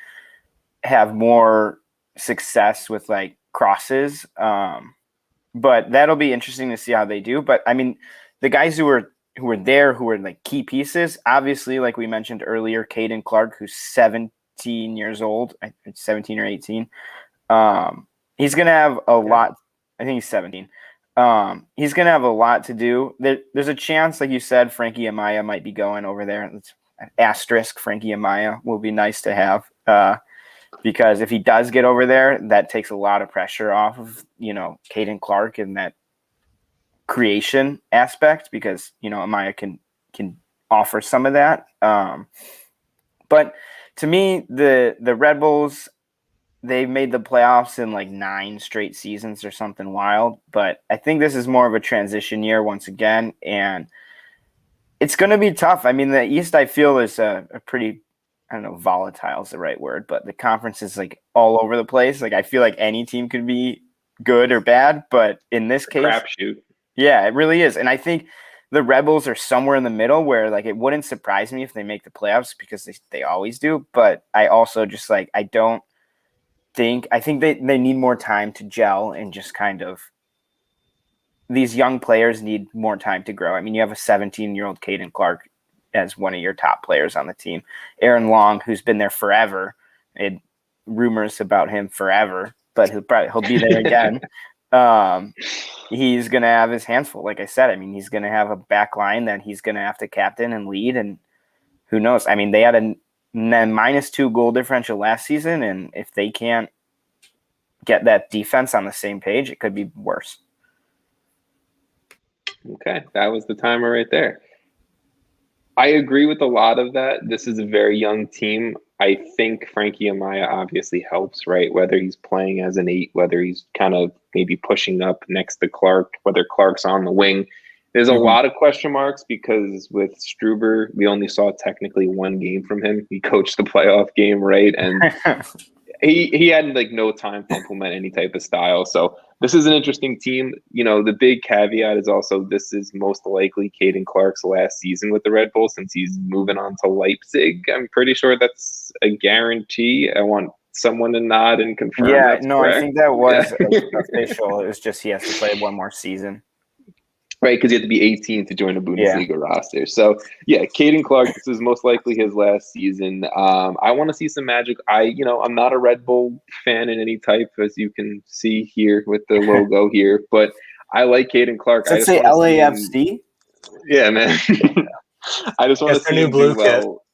have more success with like crosses. But that'll be interesting to see how they do. But I mean, the guys who were like key pieces, obviously, like we mentioned earlier, Caden Clark, who's 17 years old, 17 or 18. He's going to have a lot. I think he's 17. He's going to have a lot to do. There's a chance, like you said, Frankie Amaya might be going over there. It's an asterisk. Frankie Amaya will be nice to have because if he does get over there, that takes a lot of pressure off of, Caden Clark and that creation aspect because, Amaya can offer some of that. But to me, the Red Bulls, they made the playoffs in like 9 straight seasons or something wild. But I think this is more of a transition year once again. And it's going to be tough. I mean, the East, I feel, is a pretty, I don't know, volatile is the right word, but the conference is like all over the place. Like I feel like any team could be good or bad. But in this case, crapshoot. Yeah, it really is. And I think the Rebels are somewhere in the middle where like it wouldn't surprise me if they make the playoffs because they always do. But I also just like I think they need more time to gel and just kind of these young players need more time to grow. I mean, you have a 17-year-old Caden Clark as one of your top players on the team. Aaron Long, who's been there forever, and rumors about him forever, but he'll be there again. He's gonna have his hands full. Like I said, I mean, he's gonna have a back line that he's gonna have to captain and lead, and who knows? I mean, they had a -2 goal differential last season, and if they can't get that defense on the same page, it could be worse. Okay, that was the timer right there. I agree with a lot of that. This is a very young team. I think Frankie Amaya obviously helps, right? Whether he's playing as an 8, whether he's kind of maybe pushing up next to Clark, whether Clark's on the wing. There's a lot of question marks because with Struber, we only saw technically 1 game from him. He coached the playoff game, right? And he had like no time to implement any type of style. So this is an interesting team. The big caveat is also this is most likely Caden Clark's last season with the Red Bulls since he's moving on to Leipzig. I'm pretty sure that's a guarantee. I want someone to nod and confirm. Yeah, no, correct. I think that was official. It was just he has to play 1 more season. Right, because you have to be 18 to join a Bundesliga roster. So, yeah, Caden Clark, this is most likely his last season. I want to see some magic. I'm not a Red Bull fan in any type, as you can see here with the logo here, but I like Caden Clark. Does it say LAFC? Yeah, man. I just want to see him do well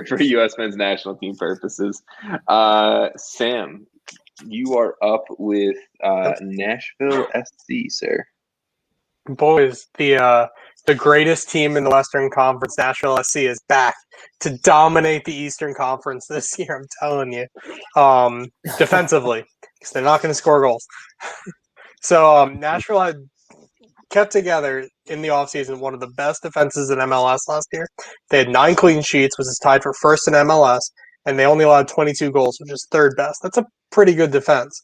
for U.S. men's national team purposes. Sam, you are up with Nashville SC, sir. Boys, the greatest team in the Western Conference, Nashville SC, is back to dominate the Eastern Conference this year. I'm telling you, defensively, because they're not going to score goals. So Nashville had kept together in the offseason one of the best defenses in MLS last year. They had 9 clean sheets, which is tied for first in MLS, and they only allowed 22 goals, which is 3rd best. That's a pretty good defense.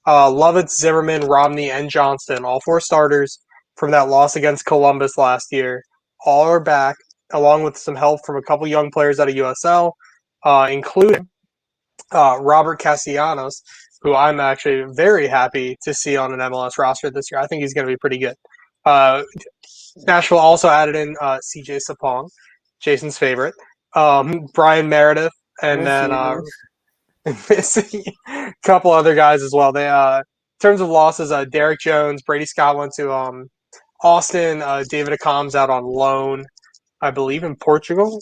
Lovett, Zimmerman, Romney, and Johnston, all 4 starters from that loss against Columbus last year, all are back, along with some help from a couple young players out of USL, including Robert Castellanos, who I'm actually very happy to see on an MLS roster this year. I think he's going to be pretty good. Nashville also added in CJ Sapong, Jason's favorite, Brian Meredith, and then a couple other guys as well. They in terms of losses, Derek Jones, Brady Scott went to Austin. David Acom's out on loan, I believe, in Portugal.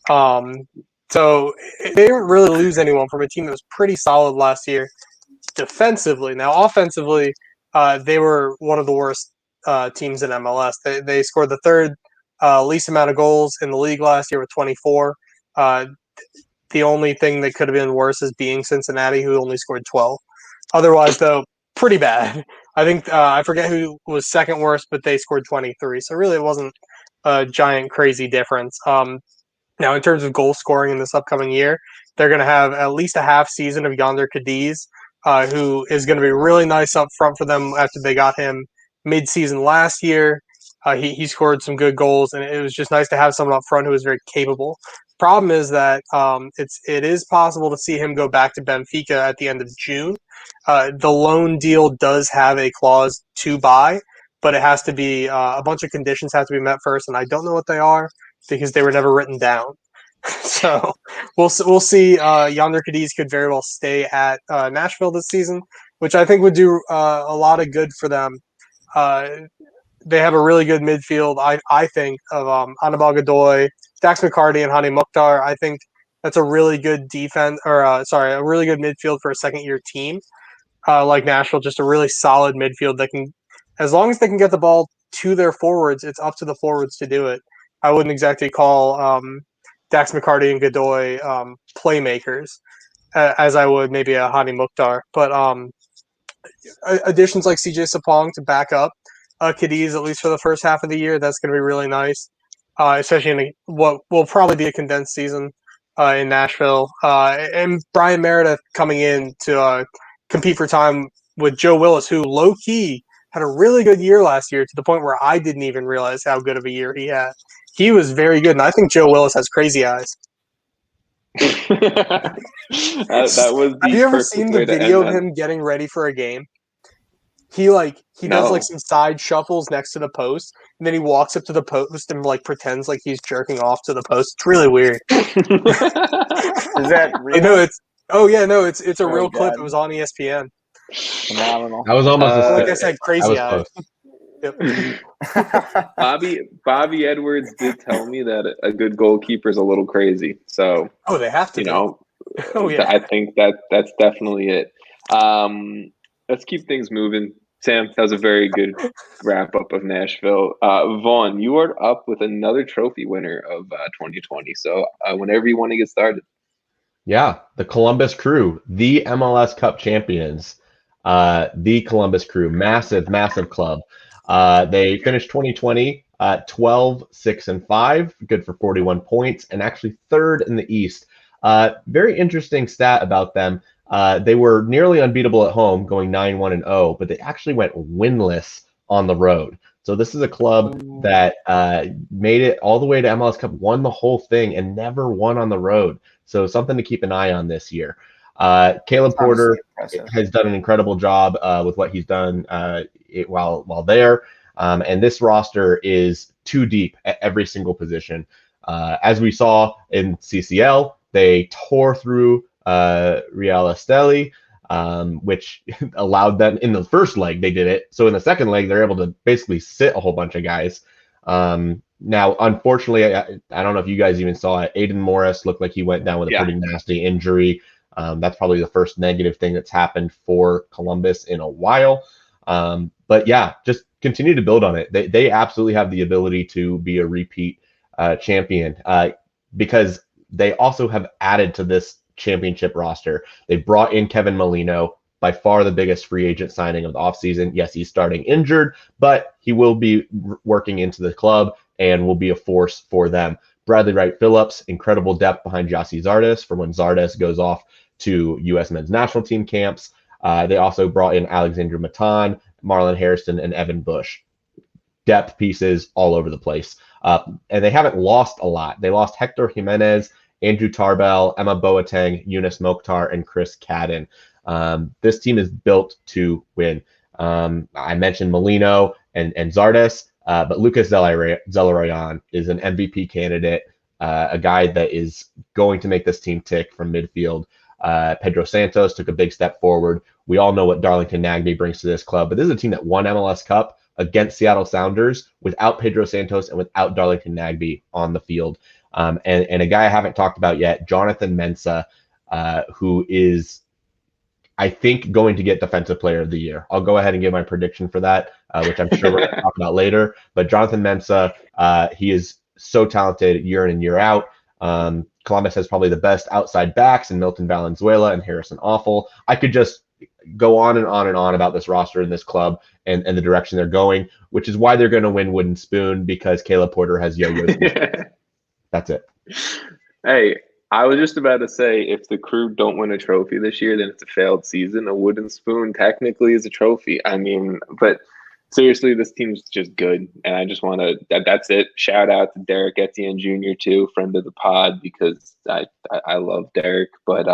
So they didn't really lose anyone from a team that was pretty solid last year defensively. Now, offensively, they were one of the worst teams in MLS. They scored the 3rd least amount of goals in the league last year with 24. The only thing that could have been worse is being Cincinnati, who only scored 12. Otherwise, though, pretty bad. I think I forget who was second worst, but they scored 23. So really, it wasn't a giant crazy difference. Now, in terms of goal scoring in this upcoming year, they're going to have at least a half season of Yonder Cadiz, who is going to be really nice up front for them after they got him mid-season last year. He scored some good goals, and it was just nice to have someone up front who was very capable. Problem is that it is possible to see him go back to Benfica at the end of June. The loan deal does have a clause to buy, but it has to be a bunch of conditions have to be met first, and I don't know what they are because they were never written down. So we'll see. Yonder Cadiz could very well stay at Nashville this season, which I think would do a lot of good for them. They have a really good midfield, I think, of Anibal Godoy, Dax McCarty, and Hani Mukhtar. I think that's a really good defense, a really good midfield for a second-year team like Nashville. Just a really solid midfield that can, as long as they can get the ball to their forwards, it's up to the forwards to do it. I wouldn't exactly call Dax McCarty and Godoy playmakers as I would maybe a Hani Mukhtar. But additions like CJ Sapong to back up Cadiz, at least for the first half of the year, that's going to be really nice, especially in what will probably be a condensed season in Nashville. And Brian Meredith coming in to compete for time with Joe Willis, who low-key had a really good year last year to the point where I didn't even realize how good of a year he had. He was very good, and I think Joe Willis has crazy eyes. that was the Have you ever perfect seen way the to video end of that. him getting ready for a game? He does No. some side shuffles next to the post, and then he walks up to the post and pretends like he's jerking off to the post. It's really weird. Is that real? No, it's a Oh, real clip. God. It was on ESPN. Phenomenal. I was almost a Like step. I said, I crazy was eyes. close. Yep. Bobby Edwards did tell me that a good goalkeeper is a little crazy. So Oh, they have to. Oh yeah. I think that's definitely it. Let's keep things moving. Sam, that was a very good wrap up of Nashville. Vaughn, you are up with another trophy winner of 2020. So whenever you want to get started. Yeah, the Columbus Crew, the MLS Cup champions, the Columbus Crew, massive, massive club. They finished 2020 12, 6, and 5, good for 41 points, and actually third in the East. Very interesting stat about them. They were nearly unbeatable at home, going 9-1-0, but they actually went winless on the road. So this is a club that made it all the way to MLS Cup, won the whole thing, and never won on the road. So something to keep an eye on this year. Caleb Porter has done an incredible job with what he's done while there. And this roster is too deep at every single position. As we saw in CCL, they tore through Real Esteli, which allowed them in the first leg, they did it. So in the second leg, they're able to basically sit a whole bunch of guys. Now, unfortunately, I don't know if you guys even saw it. Aiden Morris looked like he went down with a pretty nasty injury. That's probably the first negative thing that's happened for Columbus in a while. But yeah, just continue to build on it. They absolutely have the ability to be a repeat champion because they also have added to this championship roster. They brought in Kevin Molino, by far the biggest free agent signing of the offseason. Yes, he's starting injured, but he will be working into the club and will be a force for them. Bradley Wright Phillips, incredible depth behind Gyasi Zardes for when Zardes goes off to U.S. men's national team camps. They also brought in Alexander Matan, Marlon Harrison, and Evan Bush. Depth pieces all over the place. And they haven't lost a lot. They lost Hector Jimenez, Andrew Tarbell, Emma Boateng, Yunus Mokhtar, and Chris Cadden. This team is built to win. I mentioned Molino and Zardes, but Lucas Zelarayan is an MVP candidate, a guy that is going to make this team tick from midfield. Pedro Santos took a big step forward. We all know what Darlington Nagbe brings to this club, but this is a team that won MLS Cup against Seattle Sounders without Pedro Santos and without Darlington Nagbe on the field. And a guy I haven't talked about yet, Jonathan Mensah, who is, I think, going to get Defensive Player of the Year. I'll go ahead and give my prediction for that, which I'm sure we're going to talk about later. But Jonathan Mensah, he is so talented year in and year out. Columbus has probably the best outside backs in Milton Valenzuela and Harrison Awful. I could just go on and on and on about this roster and this club and the direction they're going, which is why they're going to win Wooden Spoon, because Caleb Porter has yo-yos. That's it. Hey, I was just about to say, if the Crew don't win a trophy this year, then it's a failed season. A Wooden Spoon technically is a trophy. I mean, but seriously, this team's just good. And I just want to, that's it. Shout out to Derek Etienne Jr. too, friend of the pod, because I love Derek. But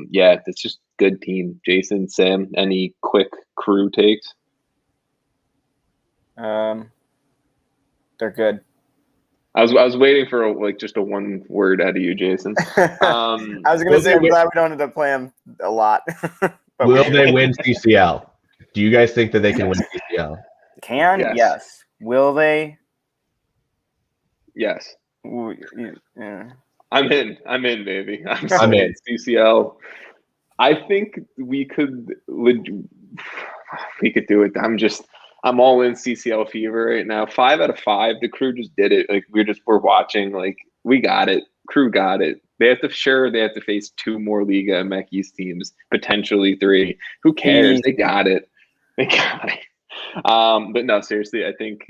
yeah, it's just good team. Jason, Sam, any quick Crew takes? They're good. I was waiting for just a one word out of you, Jason. I was going to say, I'm glad we don't end up playing a lot. Will they win CCL? Do you guys think that they can win CCL? Yes. Will they? Yes. Yeah. I'm in, baby. I'm in. CCL. I think we could do it. I'm all in CCL fever right now. 5 out of 5. The Crew just did it. Like we're watching. Like we got it. Crew got it. They have to face 2 more Liga MX East teams, potentially 3. Who cares? They got it. But no, seriously, I think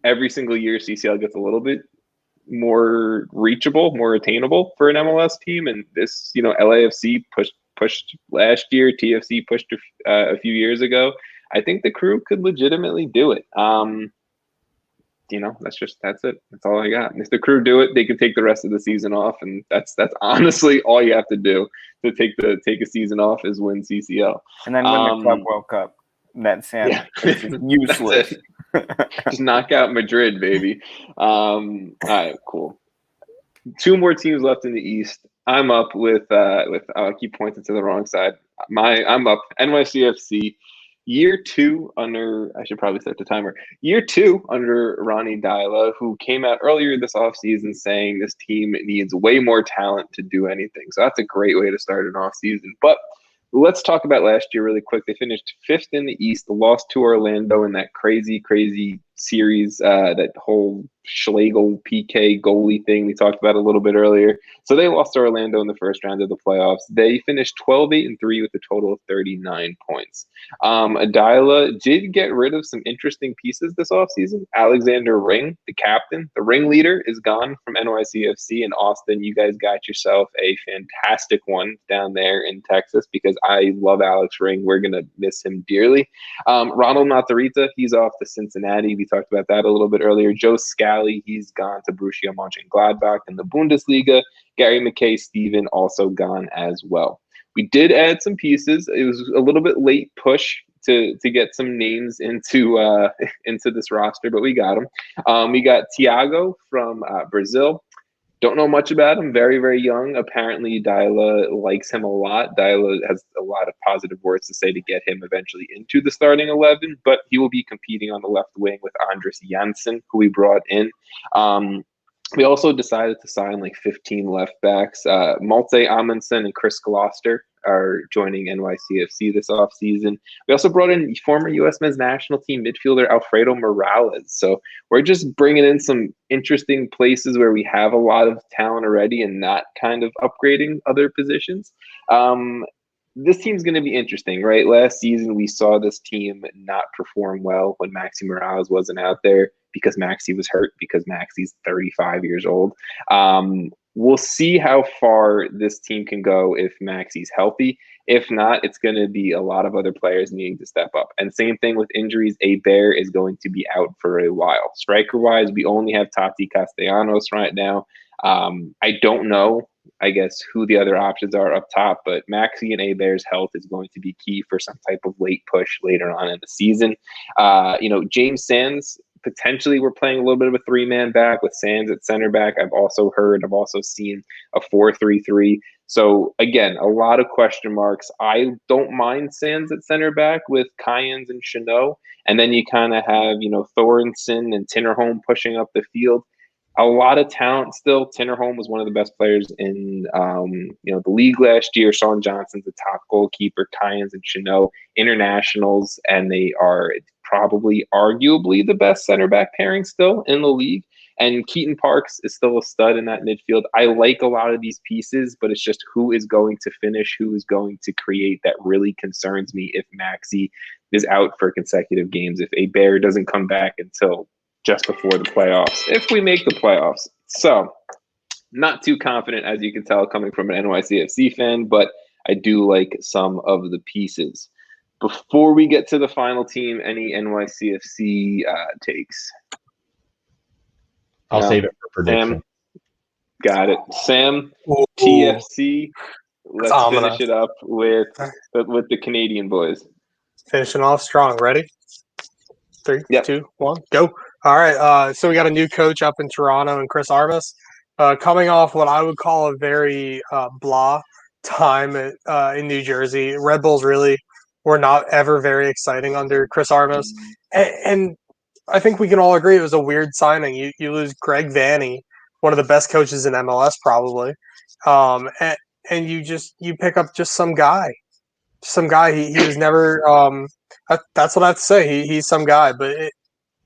every single year CCL gets a little bit more reachable, more attainable for an MLS team. And this, LAFC pushed last year. TFC pushed a few years ago. I think the Crew could legitimately do it. That's it. That's all I got. And if the Crew do it, they can take the rest of the season off, and that's honestly all you have to do to take a season off is win CCL and then win the Club World Cup. That's useless. Just knock out Madrid, baby. All right, cool. 2 more teams left in the East. I'm up with I keep pointing to the wrong side. I'm up NYCFC. Year 2 under, I should probably set the timer. Year 2 under Ronnie Dyla, who came out earlier this offseason saying this team needs way more talent to do anything. So that's a great way to start an offseason. But let's talk about last year really quick. They finished 5th in the East, lost to Orlando in that crazy series, that whole Schlegel PK goalie thing we talked about a little bit earlier. So they lost to Orlando in the first round of the playoffs. They finished 12-8-3 with a total of 39 points. Adila did get rid of some interesting pieces this offseason. Alexander Ring, the captain, the ringleader, is gone from NYCFC. And Austin, you guys got yourself a fantastic one down there in Texas, because I love Alex Ring. We're going to miss him dearly. Ronald Natarita, he's off to Cincinnati. We talked about that a little bit earlier. Joe Scally, he's gone to Borussia Mönchengladbach in the Bundesliga. Gary McKay-Steven also gone as well. We did add some pieces. It was a little bit late push to get some names into this roster, but we got them. We got Thiago from Brazil. Don't know much about him. Very, very young. Apparently, Dyla likes him a lot. Dyla has a lot of positive words to say to get him eventually into the starting 11, but he will be competing on the left wing with Andres Janssen, who we brought in. We also decided to sign 15 left backs. Malte Amundsen and Chris Gloucester are joining NYCFC this offseason. We also brought in former U.S. men's national team midfielder Alfredo Morales. So we're just bringing in some interesting places where we have a lot of talent already and not kind of upgrading other positions. This team's going to be interesting, right? Last season, we saw this team not perform well when Maxi Morales wasn't out there because Maxi was hurt, because Maxi's 35 years old. We'll see how far this team can go if Maxi's healthy. If not, it's going to be a lot of other players needing to step up. And same thing with injuries. Bear is going to be out for a while. Striker-wise, we only have Tati Castellanos right now. I don't know, I guess, who the other options are up top, but Maxi and Bear's health is going to be key for some type of late push later on in the season. James Sands, potentially we're playing a little bit of a 3-man back with Sands at center back. I've also seen a 4-3-3. So again, a lot of question marks. I don't mind Sands at center back with Kyans and Chanot. And then you kind of have, Thorensen and Tinnerholm pushing up the field. A lot of talent still. Tinnerholm was one of the best players in the league last year. Sean Johnson's the top goalkeeper. Kyans and Chanot, internationals, and they are probably arguably the best center back pairing still in the league. And Keaton Parks is still a stud in that midfield. I like a lot of these pieces, but it's just who is going to finish, who is going to create, that really concerns me if Maxey is out for consecutive games, if Bear doesn't come back until just before the playoffs, if we make the playoffs. So not too confident, as you can tell, coming from an NYCFC fan, but I do like some of the pieces. Before we get to the final team, any NYCFC takes? I'll save it for prediction. Sam, got it. Sam, Ooh. TFC. Let's ominous. finish it up with the Canadian boys. Finishing off strong. Ready? 3, Yep. 2, 1, go. All right. So we got a new coach up in Toronto, and Chris Armas, coming off what I would call a very blah time in New Jersey. Red Bulls really were not ever very exciting under Chris Armas, and I think we can all agree it was a weird signing. You lose Greg Vanney, one of the best coaches in MLS probably, and you pick up just some guy. He was never. That's what I have to say. He's some guy, but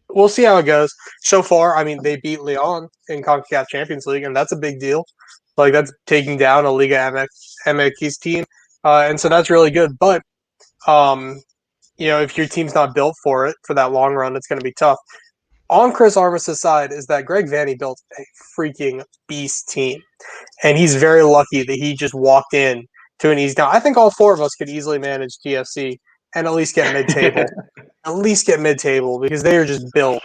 we'll see how it goes. So far, I mean, they beat Lyon in CONCACAF Champions League, and that's a big deal. Like, that's taking down a Liga MX team, and so that's really good. But if your team's not built for that long run, it's going to be tough. On Chris Armas' side is that Greg Vanney built a freaking beast team, and he's very lucky that he just walked in to an easy down. I think all four of us could easily manage TFC and at least get mid-table. Because they are just built.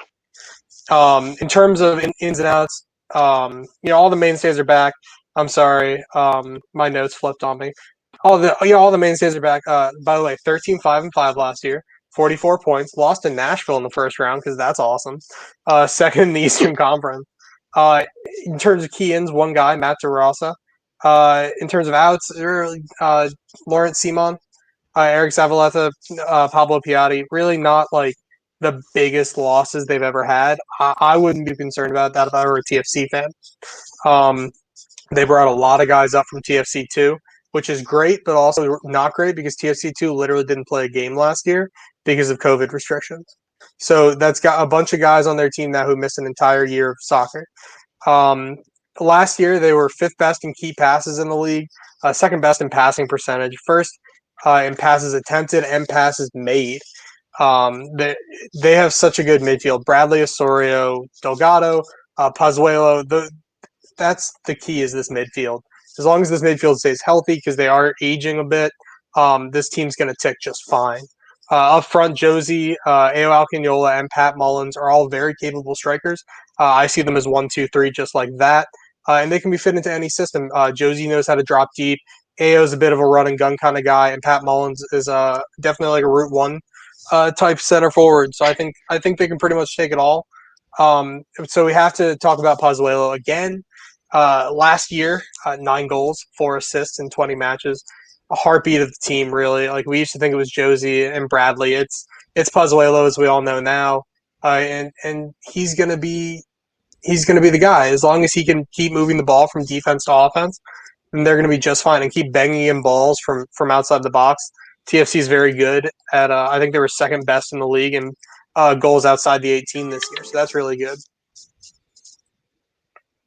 In terms of ins and outs, all the mainstays are back. I'm sorry, my notes flipped on me. All the mainstays are back. By the way, 13-5-5 last year, 44 points. Lost to Nashville in the first round because that's awesome. Second in the Eastern Conference. In terms of key ins, one guy, Matt DeRosa. In terms of outs, Lawrence Simon, Eric Zavaleta, Pablo Piatti. Really not like the biggest losses they've ever had. I wouldn't be concerned about that if I were a TFC fan. They brought a lot of guys up from TFC2, which is great, but also not great because TFC2 literally didn't play a game last year because of COVID restrictions. So that's got a bunch of guys on their team now who missed an entire year of soccer. Last year, they were 5th best in key passes in the league, 2nd best in passing percentage, 1st in passes attempted and passes made. They have such a good midfield. Bradley, Osorio, Delgado, Pozuelo. That's the key is this midfield. As long as this midfield stays healthy, because they are aging a bit, this team's going to tick just fine. Up front, Josie, Ao Alquinola, and Pat Mullins are all very capable strikers. I see them as 1, 2, 3, just like that. And they can be fit into any system. Josie knows how to drop deep. Ao's a bit of a run and gun kind of guy, and Pat Mullins is definitely like a Route 1 type center forward. So I think they can pretty much take it all. So we have to talk about Pozuelo again. Last year, 9 goals, 4 assists in 20 matches. A heartbeat of the team, really. Like, we used to think it was Josie and Bradley. It's Pozuelo, as we all know now, and he's gonna be the guy as long as he can keep moving the ball from defense to offense. And they're gonna be just fine and keep banging in balls from outside the box. TFC is very good at. I think they were 2nd best in the league in goals outside the 18 this year, so that's really good.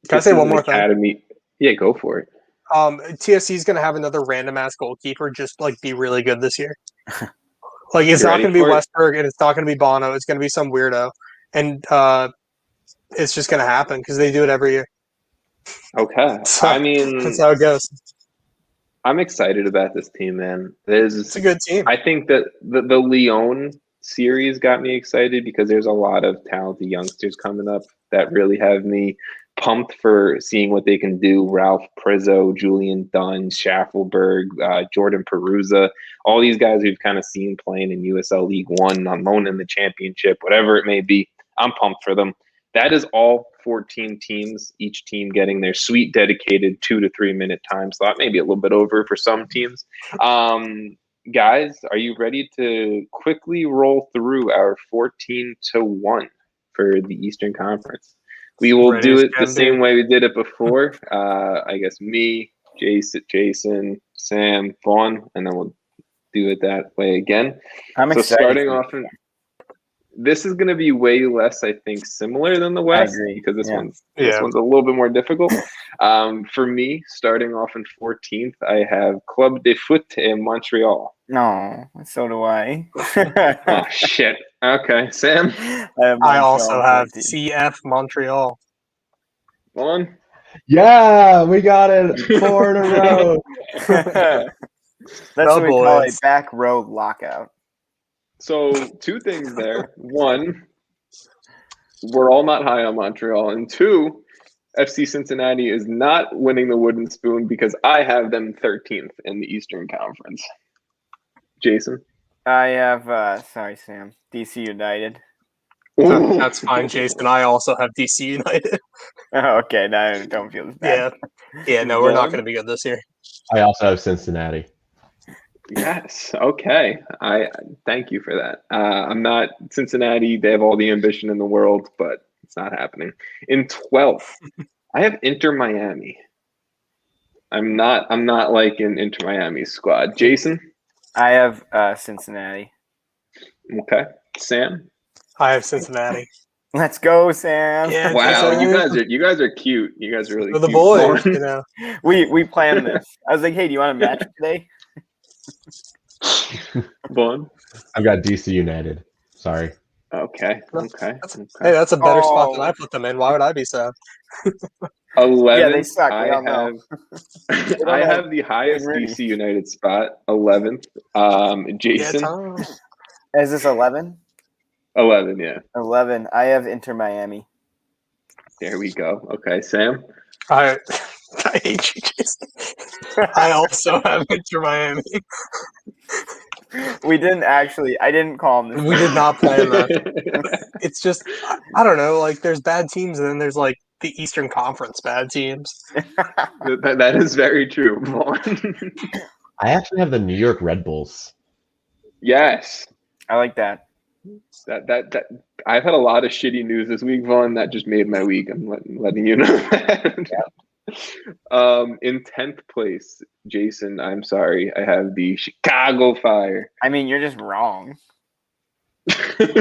Can I say one more thing? Yeah, go for it. TFC is going to have another random ass goalkeeper just like be really good this year. Like, it's not going to be Westberg and it's not going to be Bono. It's going to be some weirdo, and it's just going to happen because they do it every year. Okay, So, I mean, that's how it goes. I'm excited about this team, man. It's a good team. I think that the Lyon series got me excited because there's a lot of talented youngsters coming up that really have me pumped for seeing what they can do. Ralph Prizzo, Julian Dunn, Schaffelberg, Jordan Perusa, all these guys we've kind of seen playing in USL League One, on loan in the championship, whatever it may be. I'm pumped for them. That is all 14 teams, each team getting their sweet dedicated 2 to 3 minute time slot, maybe a little bit over for some teams. Guys, are you ready to quickly roll through our 14-1 for the Eastern Conference? We will do it the same way we did it before. I guess me, Jason, Sam, Vaughn, and then we'll do it that way again. I'm excited. Starting off This is going to be way less, I think, similar than the West agree. because this Yeah. one's a little bit more difficult. For me, starting off in 14th, I have Club de Foot in Montreal. No, so do I. Oh shit. Okay, Sam. I also have 14. CF Montreal. Vaughn. Yeah, we got it 4 in a row. That's Well, what we call a boys. back row lockout. So 2 things there. 1, we're all not high on Montreal, and 2, FC Cincinnati is not winning the wooden spoon because I have them 13th in the Eastern Conference. Jason? I have, sorry, Sam, DC United. That's fine, Jason. I also have DC United. Oh, okay, now I don't feel as bad. Yeah, no, we're not going to be good this year. I also have Cincinnati. Yes. Okay. I thank you for that. I'm not Cincinnati. They have all the ambition in the world, but it's not happening. In 12th, I have Inter Miami. I'm not liking Inter Miami's squad. Jason? I have Cincinnati. Okay. Sam? I have Cincinnati. Let's go, Sam. Yeah, Wow, Jason. you guys are cute. You guys are really For the cute. boys, Vaughn? you know. We planned this. I was like, hey, do you want a match today? Vaughn? I've got DC United. Sorry. Okay. Hey, that's a better spot than I put them in. Why would I be sad? 11. Yeah, they suck. We all I know. have I have the highest Rooney. DC United spot, 11th. Jason? Tom. Is this 11? 11, yeah. 11. I have Inter Miami. There we go. Okay, Sam? I hate you, Jason. I also have Inter Miami. We didn't actually. I didn't call him this. We did not plan that. It's just, I don't know, like there's bad teams and then there's like the Eastern Conference bad teams. That is very true, Vaughn. I actually have the New York Red Bulls. Yes. I like that. That I've had a lot of shitty news this week, Vaughn. That just made my week. I'm letting you know that. In 10th place, Jason, I'm sorry, I have the Chicago Fire. I mean, you're just wrong. Who do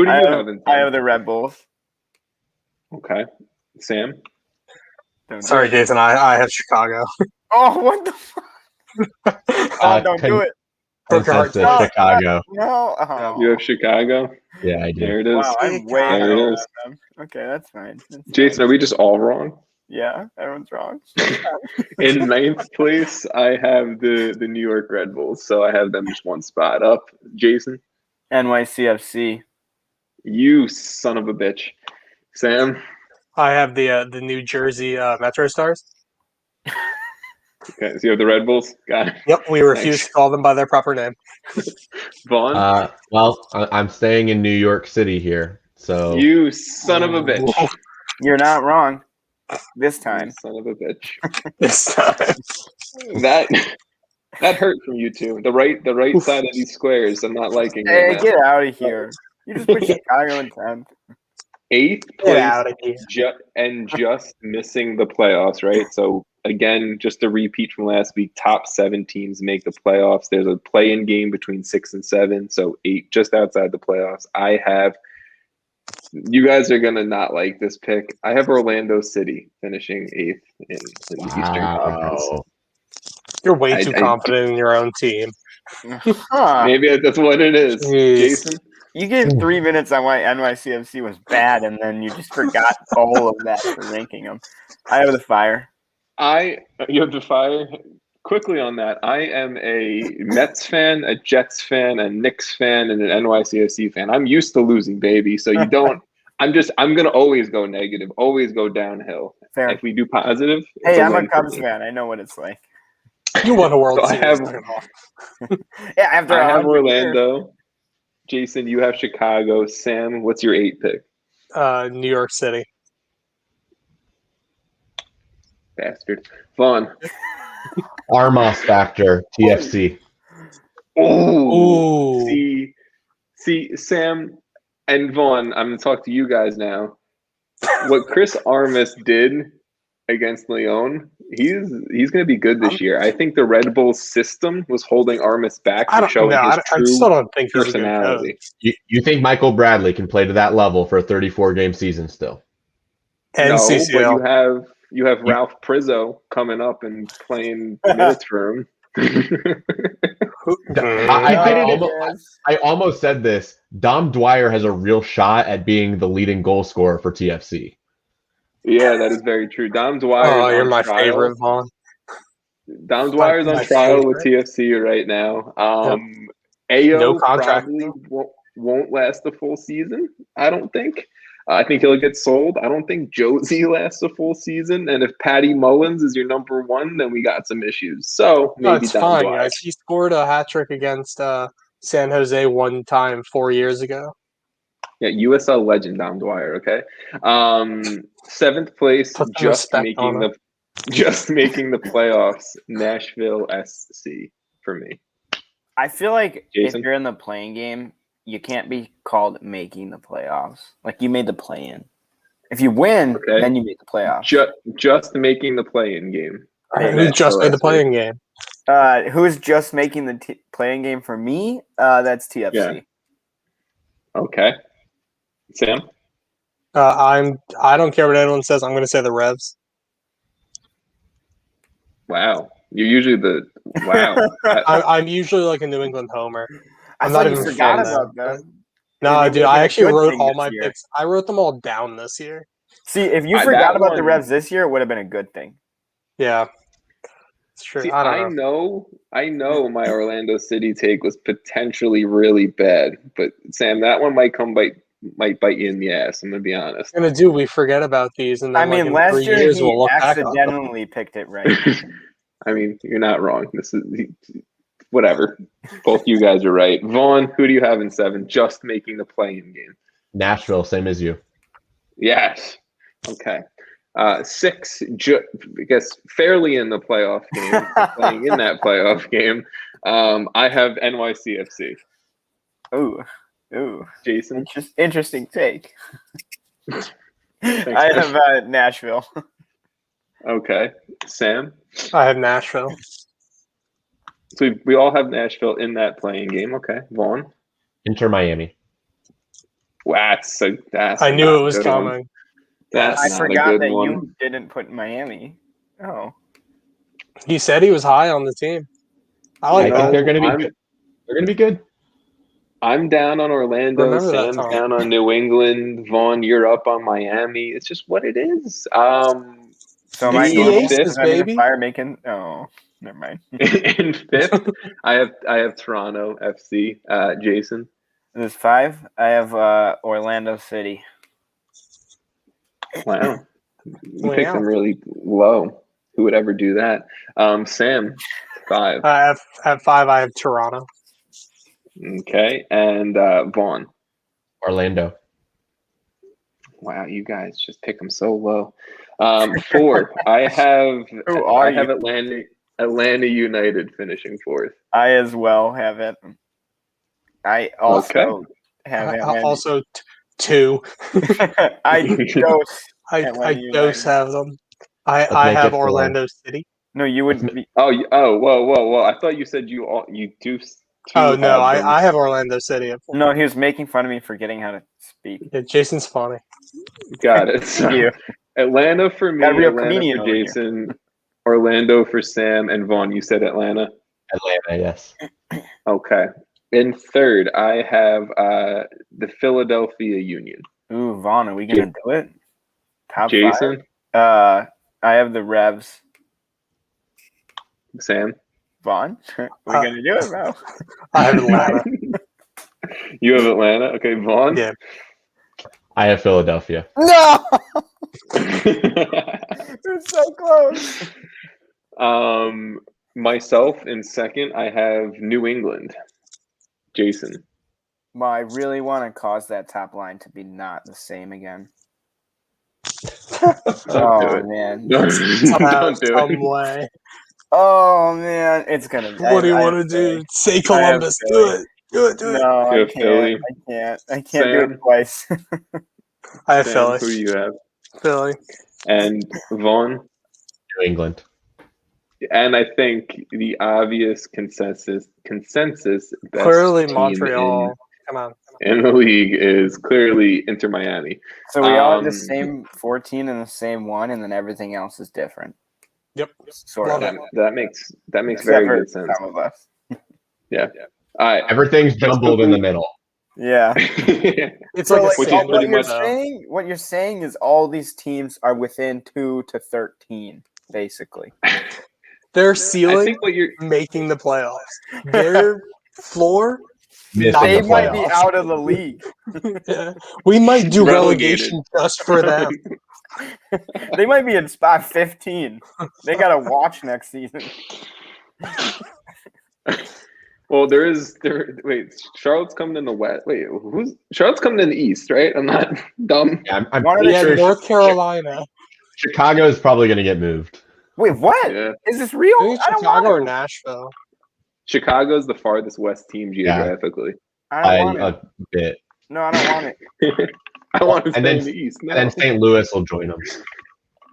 you have in 10th? I have the Red Bulls. Okay. Sam? Sorry, Jason, I have Chicago. Oh, what the fuck? Oh, don't do it. Consensus Chicago. No. Oh. You have Chicago? Yeah, I do. There it is. Wow, I'm way There it wrong. is. Okay, that's fine. Jason, are we just all wrong? Yeah, everyone's wrong. In 9th place, I have the New York Red Bulls, so I have them just one spot up. Jason? NYCFC. You son of a bitch. Sam? I have the New Jersey Metro Stars. Okay, so you have the Red Bulls? Got it. Yep, we refuse to call them by their proper name. Vaughn? Well, I'm staying in New York City here, so You son of a bitch. You're not wrong. This You time. son of a bitch. This time. That hurt from you two. The right side of these squares. I'm not liking Hey, right now. get out of here. You just put Chicago in 10th. 8th Get place out of here. just missing the playoffs, right? So again, just a repeat from last week. Top 7 teams make the playoffs. There's a play-in game between 6 and 7, so 8 just outside the playoffs. You guys are gonna not like this pick. I have Orlando City finishing 8th in the Eastern Conference. You're way too confident in your own team. Huh. Maybe that's what it is. Jeez. Jason? You gave 3 minutes on why NYCFC was bad, and then you just forgot all of that for ranking them. I have the Fire. You have the Fire. Quickly on that, I am a Mets fan, a Jets fan, a Knicks fan, and an NYCFC fan. I'm used to losing, baby. So you don't. I'm gonna always go negative, always go downhill. Fair. If we do positive, Hey, I'm a win for Cubs me. fan. I know what it's like. You won a World So I Series. have- Yeah, after I have 100 years. Orlando. Jason, you have Chicago. Sam, what's your 8 pick? New York City. Bastard. Vaughn. Armas Factor, TFC. Oh, Ooh. see, Sam and Vaughn, I'm going to talk to you guys now. What Chris Armas did against Lyon. He's going to be good this year. I think the Red Bull system was holding Armis back from showing his I true still don't think he's personality. You think Michael Bradley can play to that level for a 34-game season still? And No, CCL. but you have Ralph Prizzo coming up and playing minutes for him. I almost said this. Dom Dwyer has a real shot at being the leading goal scorer for TFC. Yeah, that is very true. Dom Dwyer. Oh, you're my favorite, Vaughn. Dom Dwyer's on trial with TFC right now. Ayo No contract. probably won't last the full season. I don't think. I think he'll get sold. I don't think Josie lasts a full season. And if Patty Mullins is your number one, then we got some issues. So maybe it's Dom fine, Dwyer. guys. He scored a hat trick against San Jose one time 4 years ago. Yeah, USL legend Dom Dwyer. Okay, 7th place, just making the playoffs. Nashville SC for me. I feel like Jason? if you're in the playing game, you can't be called making the playoffs. Like you made the play-in. If you win, then you make the playoffs. Just making the play-in game. Who just made the playing game? Who's just making the playing game for me? That's TFC. Yeah. Okay. Sam? I don't care what anyone says. I'm going to say the Revs. Wow. You're usually I'm usually like a New England homer. I'm I not even forgot about about that. No, dude, I actually wrote all my year. picks. I wrote them all down this year. See, if you forgot about the Revs this year, it would have been a good thing. Yeah. It's true. See, I know my Orlando City take was potentially really bad, but Sam, that one might bite you in the ass. I'm gonna be honest. We forget about these, and then in last 3 year years he we'll look back on them. accidentally picked it right. I mean, you're not wrong. This is whatever. Both you guys are right. Vaughn, who do you have in 7? Just making the play-in game. Nashville, same as you. Yes. Okay. 6, I guess, fairly in the playoff game, playing in that playoff game. I have NYCFC. Ooh. Jason? Interesting take. I have Nashville. Okay. Sam? I have Nashville. So we all have Nashville in that playing game. Okay. Vaughn? Inter Miami. Wow, I knew it was coming. I forgot that you didn't put Miami. Oh. He said he was high on the team. I think they're going to be good. They're going to be good. I'm down on Orlando. Sam's down on New England. Vaughn, you're up on Miami. It's just what it is. So am I the Aces, baby? Fire making? Oh, never mind. In 5th, I have Toronto FC. Jason? There's 5. I have Orlando City. Wow. You picked them really low. Who would ever do that? Sam, 5. I have 5. I have Toronto. Okay. And Vaughn? Orlando. Wow, you guys just pick them so low. 4, I have Atlanta United finishing 4th. I as well have it. I also have it. Also 2. I dose have them. I have Orlando City. No, you wouldn't be. Whoa! I thought you said you do. Oh no, I have Orlando City at 4. No, he was making fun of me for getting how to speak. Yeah, Jason's funny. Got it. So, Atlanta for me, Atlanta for Jason, Orlando for Sam, and Vaughn. You said Atlanta. Atlanta, yes. Okay. In 3rd, I have the Philadelphia Union. Ooh, Vaughn, are we gonna do it? Top Jason? 5? I have the Revs. Sam? Vaughn? We're gonna do it, bro. I have Atlanta. You have Atlanta? Okay, Vaughn? Yeah. I have Philadelphia. No! It's so close. Myself in 2nd, I have New England. Jason? Well, I really want to cause that top line to be not the same again. Man. Don't do it. Way. Oh man, it's gonna be. What do you want to do? Say Columbus. Do it. Do it. No, I can't. I can't do it twice. I have Sam, Philly. who do you have? Philly. And Vaughn? New England. And I think the obvious consensus best Clearly team Montreal. Come on. in the league is clearly Inter Miami. So we all have the same 14 and the same one, and then everything else is different. Yep. Sort Love of. it. That makes Except very for good sense. some of us. Yeah. All right. Everything's jumbled in the middle. Yeah. It's So, like a which is what pretty you're much- saying? What you're saying is all these teams are within 2 to 13, basically. their I ceiling think what you're making the playoffs. Their floor Missing not They the might be playoffs. out of the league. Yeah. We might do Relegated. relegation just for them. They might be in spot 15. They got to watch next season. Well, wait, Charlotte's coming in the West. Wait, Charlotte's coming in the East, right? I'm not dumb. Yeah, I'm One of pretty the- sure North Carolina. Chicago is probably going to get moved. Wait, what? Yeah. Is this real? I think it's I don't Chicago want or it. Nashville. Chicago's the farthest west team geographically. I By don't want a it. bit. No, I don't want it. I want to And stay then- in the East. No. And then St. Louis will join them.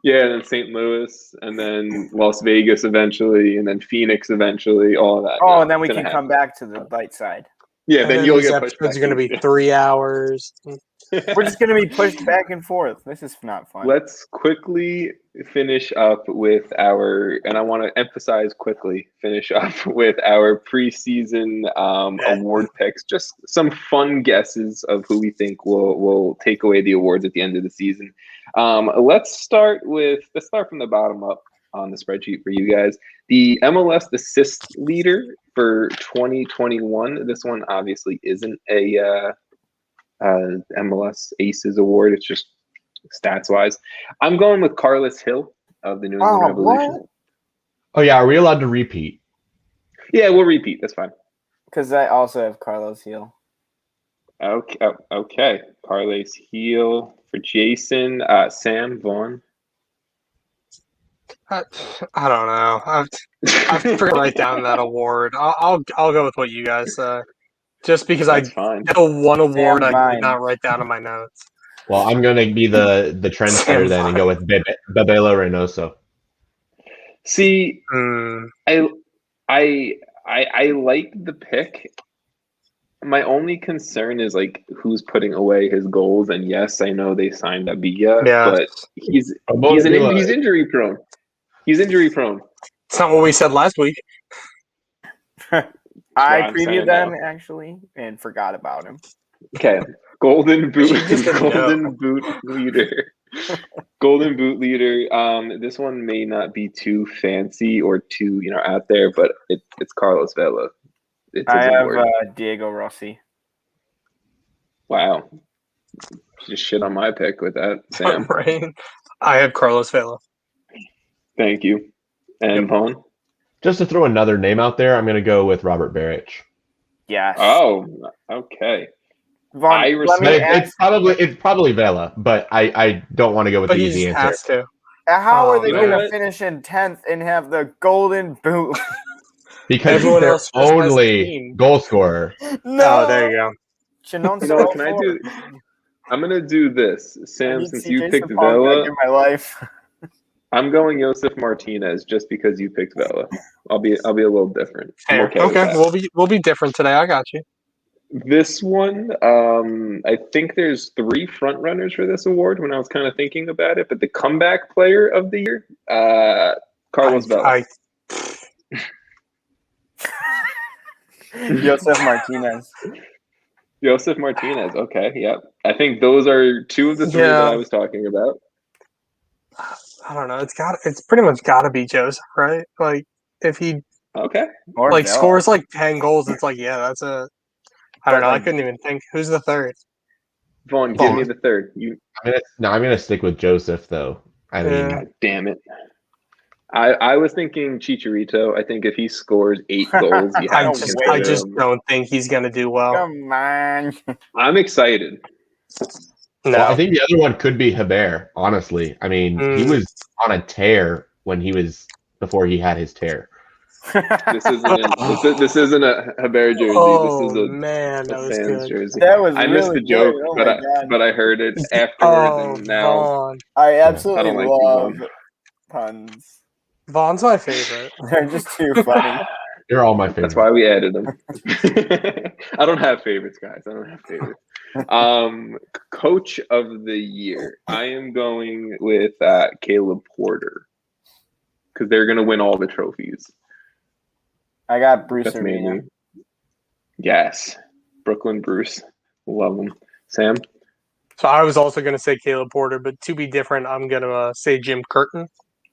Yeah, and then St. Louis, and then Las Vegas eventually, and then Phoenix eventually, all of that. Oh, No, and then we it's can gonna come back to the light side. Yeah, And then then you'll these get pushed episodes back. are going to be 3 hours. We're just going to be pushed back and forth. This is not fun. Let's quickly finish up with our, and I want to emphasize quickly, finish up with our preseason award picks. Just some fun guesses of who we think will take away the awards at the end of the season. Let's start from the bottom up on the spreadsheet for you guys. The MLS assist leader for 2021. This one obviously isn't a MLS Aces award. It's just stats wise. I'm going with Carlos Hill of the New England Revolution. what? Oh, yeah. Are we allowed to repeat? Yeah, we'll repeat. That's fine. Because I also have Carlos Hill. Okay. Carlos Hill for Jason. Sam, Vaughn. I don't know. I forgot to write down that award. I'll go with what you guys say. Just because That's fine. the one award I Fine. did not write down in my notes. Well, I'm going to be the trendsetter then and go with Babelo Reynoso. See, Hmm. I like the pick. My only concern is like who's putting away his goals. And yes, I know they signed Abia, Yeah. but he's Babelo- injury prone. He's injury prone. It's not what we said last week. I I'm previewed saying them, now. actually, and forgot about him. Okay, Golden Boot just didn't leader. Golden Boot leader. This one may not be too fancy or too out there, but it's Carlos Vela. It's I his have award. Diego Rossi. Wow, just shit on my pick with that, Sam. Right. I have Carlos Vela. Thank you. And Vaughn. Just to throw another name out there, I'm going to go with Robert Barrich. Yes. Oh, okay. Vaughn, I let me It's ask, it's probably Vela, but I don't want to go with But the he easy just answer. has to. how are they You know going to what? finish in 10th and have the Golden Boot? Because Everyone he's their else just has a only team. goal scorer. No. Oh, there you go. Chinonso You know what, can I Ford. do? I'm gonna do this, I Sam. need Since to see you Jason picked Paul back Vela, in my life. I'm going Josef Martinez just because you picked Vela. I'll be a little different. I'm Fair. okay with Okay, that. we'll be different today. I got you. This one, I think there's 3 front runners for this award when I was kind of thinking about it, but the comeback player of the year, Carlos Vela. Josef Martinez. Josef Martinez. Okay, yeah. I think those are 2 of the 3 that I was talking about. I don't know. It's pretty much got to be Joseph, right? Like if he Okay. Or like Vela. scores like 10 goals, it's like that's a. I don't But, know. I like- couldn't even think. Who's the third? Vaughn, give Vaughn. me the third. You. I'm going to stick with Joseph though. I mean, God damn it. I was thinking Chicharito. I think if he scores 8 goals, you I have don't to wait. I consider just him. don't think he's gonna do well. Come on. I'm excited. No, well, I think the other one could be Hebert, honestly. I mean, he Mm. was on a tear before he had his tear. This isn't a Hebert jersey. oh this is man, that a was Sands good. jersey. That was I really missed the joke, good. Oh my God. but I heard it afterwards, Oh, and now Vaughn. I absolutely I don't like you, love Vaughn. puns. Vaughn's my favorite. They're just too funny. They're all my favorite. That's why we added them. I don't have favorites, guys. I don't have favorites. Coach of the year. I am going with Caleb Porter because they're going to win all the trophies. I got Bruce That's Arena. mainly. Yes. Brooklyn Bruce. Love him. Sam? So I was also going to say Caleb Porter, but to be different, I'm going to say Jim Curtin.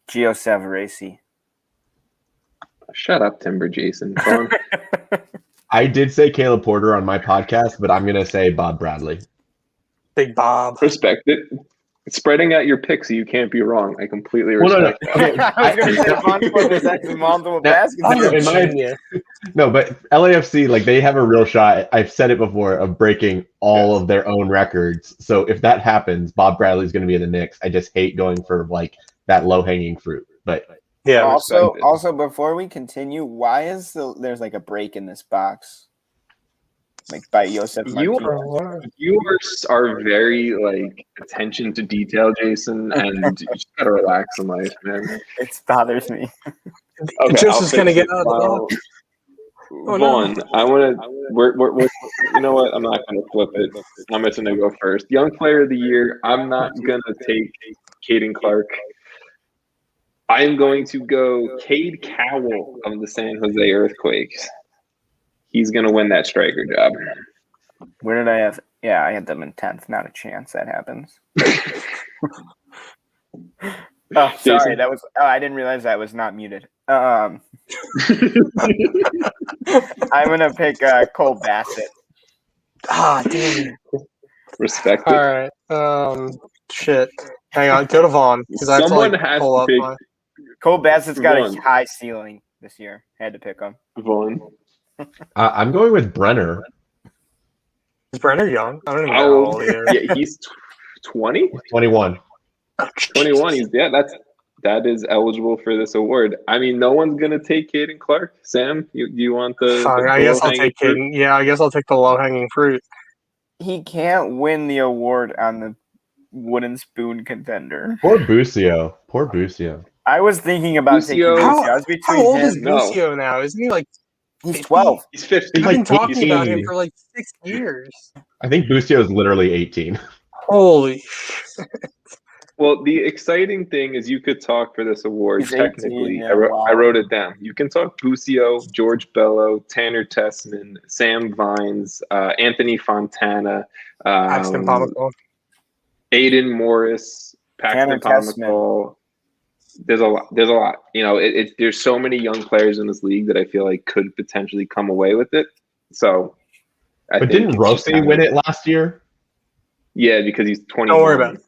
Gio Savarese. Shut up, Timber Jason. Vaughn? I did say Caleb Porter on my podcast, but I'm going to say Bob Bradley. Big Bob. Respect it. It's spreading out your picks, so you can't be wrong. I completely respect that. Okay, I was going to say Vaughn Porter's actually multiple baskets. No, but LAFC, like, they have a real shot. I've said it before, of breaking all of their own records. So if that happens, Bob Bradley's going to be in the Knicks. I just hate going for like that low hanging fruit. But Yeah. Also, before we continue, why is there's like a break in this box? Like by Josef Martinez. Yours are very like attention to detail, Jason, and you just gotta relax in life, man. It bothers me. Okay, Just going to get out of the Wow. box. Vaughn, I want to. We're. You know what? I'm not going to flip it. I'm just going to go first. Young Player of the Year. I'm not going to take Caden Clark. I'm going to go Cade Cowell of the San Jose Earthquakes. He's going to win that striker job. Where did I have? Yeah, I had them in 10th. Not a chance that happens. Oh, sorry. Jason? That was. Oh, I didn't realize that was not muted. I'm gonna pick Cole Bassett. Ah, damn it. Respect it. All right. Shit. Hang on. Go to Vaughn. Because I have to Someone like, has pull to up pick my... Cole Bassett's got Vaughn. a high ceiling this year. Had to pick him. Vaughn. I'm going with Brenner. Is Brenner young? I don't even know how old he is. Yeah, he's 20? 21. 21. That is eligible for this award. I mean, no one's gonna take Caden Clark. Sam, you want the? Fine, the I guess I'll low-hanging take fruit? Caden. Yeah, I guess I'll take the low-hanging fruit. He can't win the award on the wooden spoon contender. Poor Busio. I was thinking about taking Busio- Busio. I was between How old him. is Busio now? Isn't he like... He's 12. He's 50. I've like been talking about him 18. for like 6 years. I think Busio is literally 18. Holy Well, the exciting thing is you could talk for this award. He's 18, Technically, yeah, I wow. wrote it down. You can talk Busio, George Bello, Tanner Tessman, Sam Vines, Anthony Fontana, Paxton Pomacole. Aiden Morris, Tanner Paxton Pomacole. There's a lot. You know, there's so many young players in this league that I feel like could potentially come away with it. So, But didn't Rossi win it last year? Yeah, because he's 21. Don't worry about it.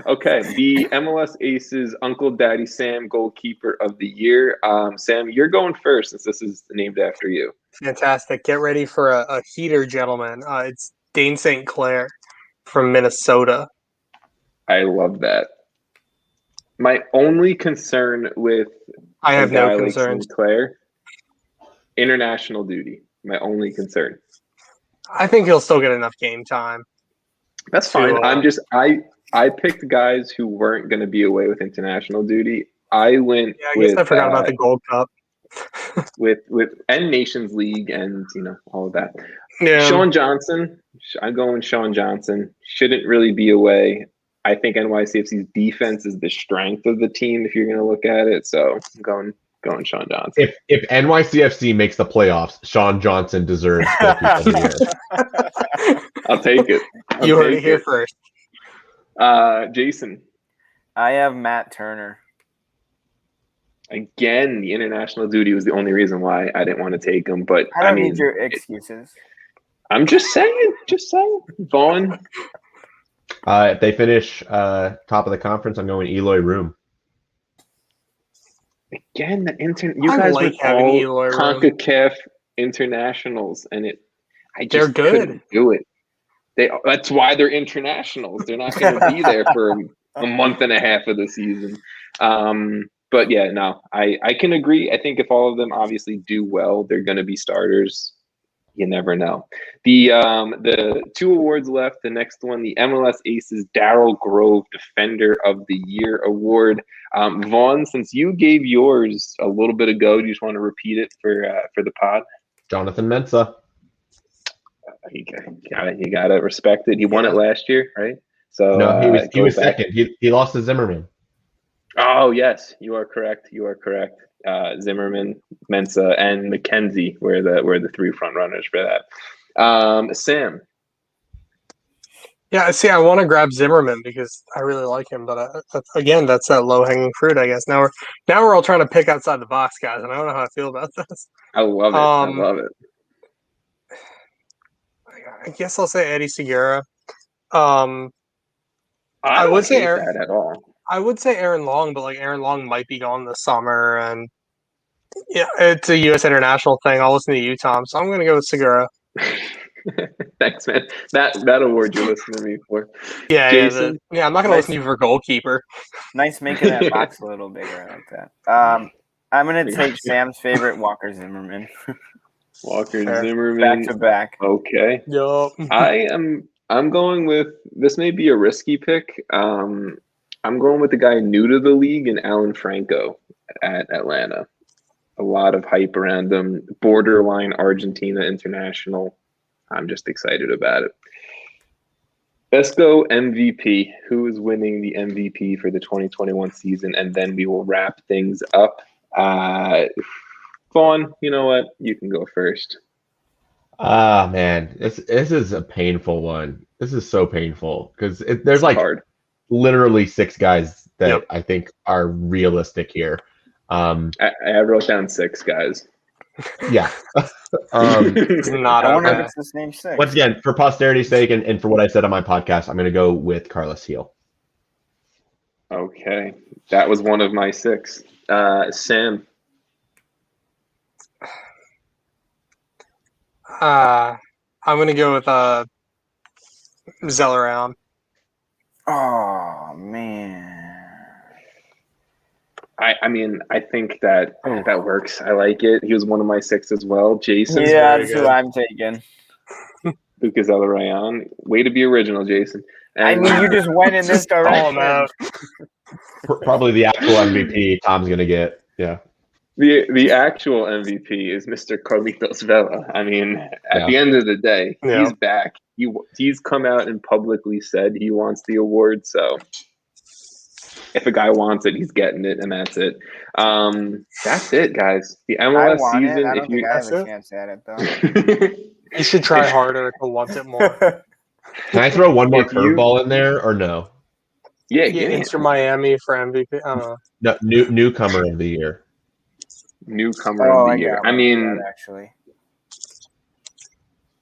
Okay, the MLS Aces Uncle Daddy Sam Goalkeeper of the Year. Sam, you're going first since this is named after you. Fantastic. Get ready for a heater, gentlemen. It's Dane St. Clair from Minnesota. I love that. My only concern with I have a guy no like concerns. Sinclair, international duty. My only concern. I think he'll still get enough game time. That's fine. I picked guys who weren't going to be away with international duty. I went. Yeah, I guess with, I forgot about the Gold Cup. with and Nations League and all of that. Yeah. Sean Johnson. I'm going Sean Johnson. Shouldn't really be away. I think NYCFC's defense is the strength of the team if you're going to look at it. So I'm going Sean Johnson. If NYCFC makes the playoffs, Sean Johnson deserves Goalkeeper of the Year. I'll take it. You heard it here first. Jason. I have Matt Turner. Again, the international duty was the only reason why I didn't want to take him. But I don't need your excuses. I'm just saying. Vaughn. If they finish top of the conference, I'm going Eloy Room. Again, you I guys like were having all Eloy Room. CONCACAF internationals, and I They're just good. couldn't do it. That's why they're internationals. They're not going to be there for a month and a half of the season. But yeah, no, I can agree. I think if all of them obviously do well, they're going to be starters. You never know. The 2 awards left. The next one, the MLS Aces Darryl Grove Defender of the Year Award. Vaughn, since you gave yours a little bit ago, do you just want to repeat it for the pod? Jonathan Mensah. You got to respect it. He won it last year, right? So No, he was second. He lost to Zimmerman. Oh yes, you are correct. Zimmerman, Mensah, and McKenzie were the 3 front runners for that. Sam. Yeah, see, I want to grab Zimmerman because I really like him, but that's that low hanging fruit, I guess. Now we're all trying to pick outside the box, guys, and I don't know how I feel about this. I love it. I love it. I guess I'll say Eddie Segura. I would say that at all. I would say Aaron Long, but like Aaron Long might be gone this summer, and yeah, it's a U.S. international thing. I'll listen to you, Tom. So I'm going to go with Segura. Thanks, man. That award you're listening to me for. Yeah, Jason? I'm not going to listen to you for goalkeeper. Nice making that box a little bigger. I like that. I'm going to take Sam's favorite, Walker Zimmerman. Zimmerman. Back to back. Okay. Yup. I'm going with, this may be a risky pick. I'm going with the guy new to the league and Alan Franco at Atlanta. A lot of hype around him. Borderline Argentina international. I'm just excited about it. Let's go MVP. Who is winning the MVP for the 2021 season? And then we will wrap things up. Vaughn, you know what? You can go first. Ah, man, this is a painful one. This is so painful because there's like hard. Literally 6 guys that I think are realistic here. I wrote down 6 guys. Yeah. It's not I wonder okay. if it's the same 6. Once again, for posterity's sake and for what I said on my podcast, I'm going to go with Carlos Heel. Okay. That was one of my 6. Sam. I'm going to go with Zellaround. Oh, man. I mean, I think that works. I like it. He was one of my 6 as well. Jason. Yeah, that's who I'm taking. Lucas Elrayan. Way to be original, Jason. And I mean, you just went in this direction. Probably the actual MVP Tom's going to get. Yeah. The actual MVP is Mr. Carlitos Vela. I mean, at the end of the day, he's back. He's come out and publicly said he wants the award. So if a guy wants it, he's getting it, and that's it. That's it, guys. The MLS season. I don't think I have a chance at it, though. You should try harder to want it more. Can I throw one more curveball in there or no? Yeah, Inter Miami for MVP. I don't know. No, newcomer of the year. Newcomer of the year. I mean, actually,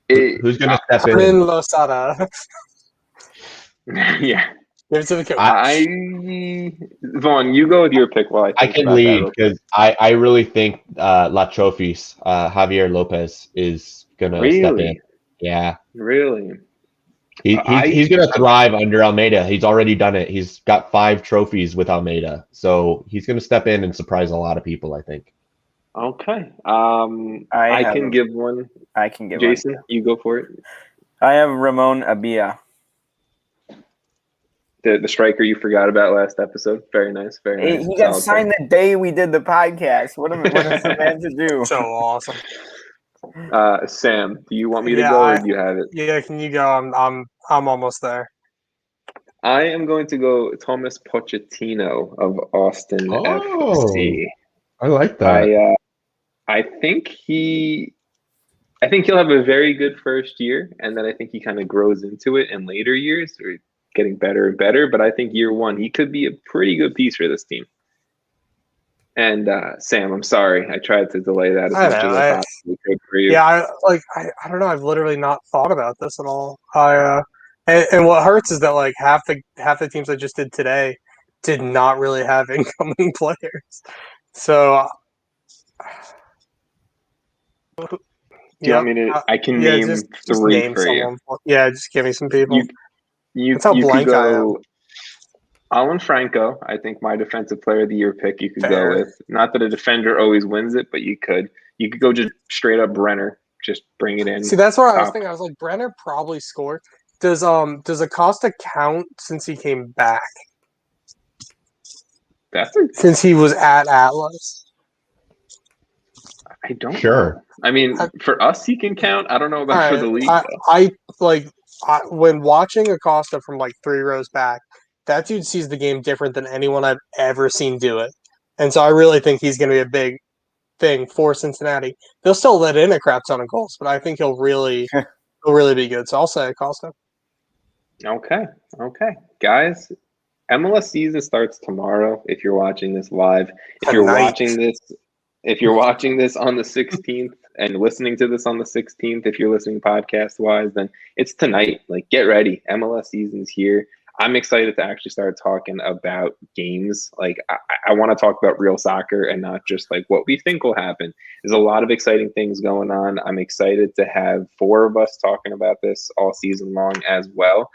who's going to step in? Losada. Yeah. Give it to the coach. Vaughn, you go with your pick while I can lead because I really think La Trophies, Javier Lopez is going to step in. Yeah. Really? He's going to thrive under Almeida. He's already done it. He's got 5 trophies with Almeida. So he's going to step in and surprise a lot of people, I think. Okay. I can give one. Jason, you go for it. I have Ramon Abia. The striker you forgot about last episode. Very nice. Very nice. He got signed the day we did the podcast. What is the man to do? So awesome. Sam, do you want me to go or do you have it? Yeah, can you go? I'm almost there. I am going to go Thomas Pochettino of Austin FC. I like that. I think he'll have a very good first year, and then I think he kind of grows into it in later years, or getting better and better. But I think year 1, he could be a pretty good piece for this team. And Sam, I'm sorry, I tried to delay that as much as I possibly could for you. Yeah, I don't know. I've literally not thought about this at all. And what hurts is that like half the teams I just did today did not really have incoming players. So. Do you want me to? I can name just 3 name for someone. you. Yeah, just give me some people. That's how blank I am. Alan Franco, I think my defensive player of the year pick you could go with. Not that a defender always wins it, but you could. You could go just straight up Brenner. just bring it in. See, that's what I was top. thinking. I was like, Brenner probably scored. Does Acosta count since he came back? Since he was at Atlas? I don't Sure. know. I mean, for us, he can count. I don't know about for the league. When watching Acosta from like 3 rows back, that dude sees the game different than anyone I've ever seen do it. And so I really think he's going to be a big thing for Cincinnati. They'll still let in a crap ton of goals, but I think he'll really be good. So I'll say Acosta. Okay. Guys, MLS season starts tomorrow if you're watching this live. If you're watching this on the 16th and listening to this on the 16th, if you're listening podcast-wise, then it's tonight. Like, get ready. MLS season's here. I'm excited to actually start talking about games. Like, I want to talk about real soccer and not just like what we think will happen. There's a lot of exciting things going on. I'm excited to have 4 of us talking about this all season long as well.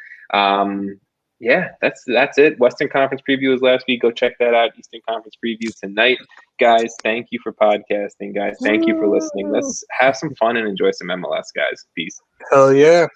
Yeah, that's it. Western Conference preview was last week. Go check that out. Eastern Conference preview tonight. Guys, thank you for podcasting. Guys, thank you for listening. Let's have some fun and enjoy some MLS, guys. Peace. Hell yeah.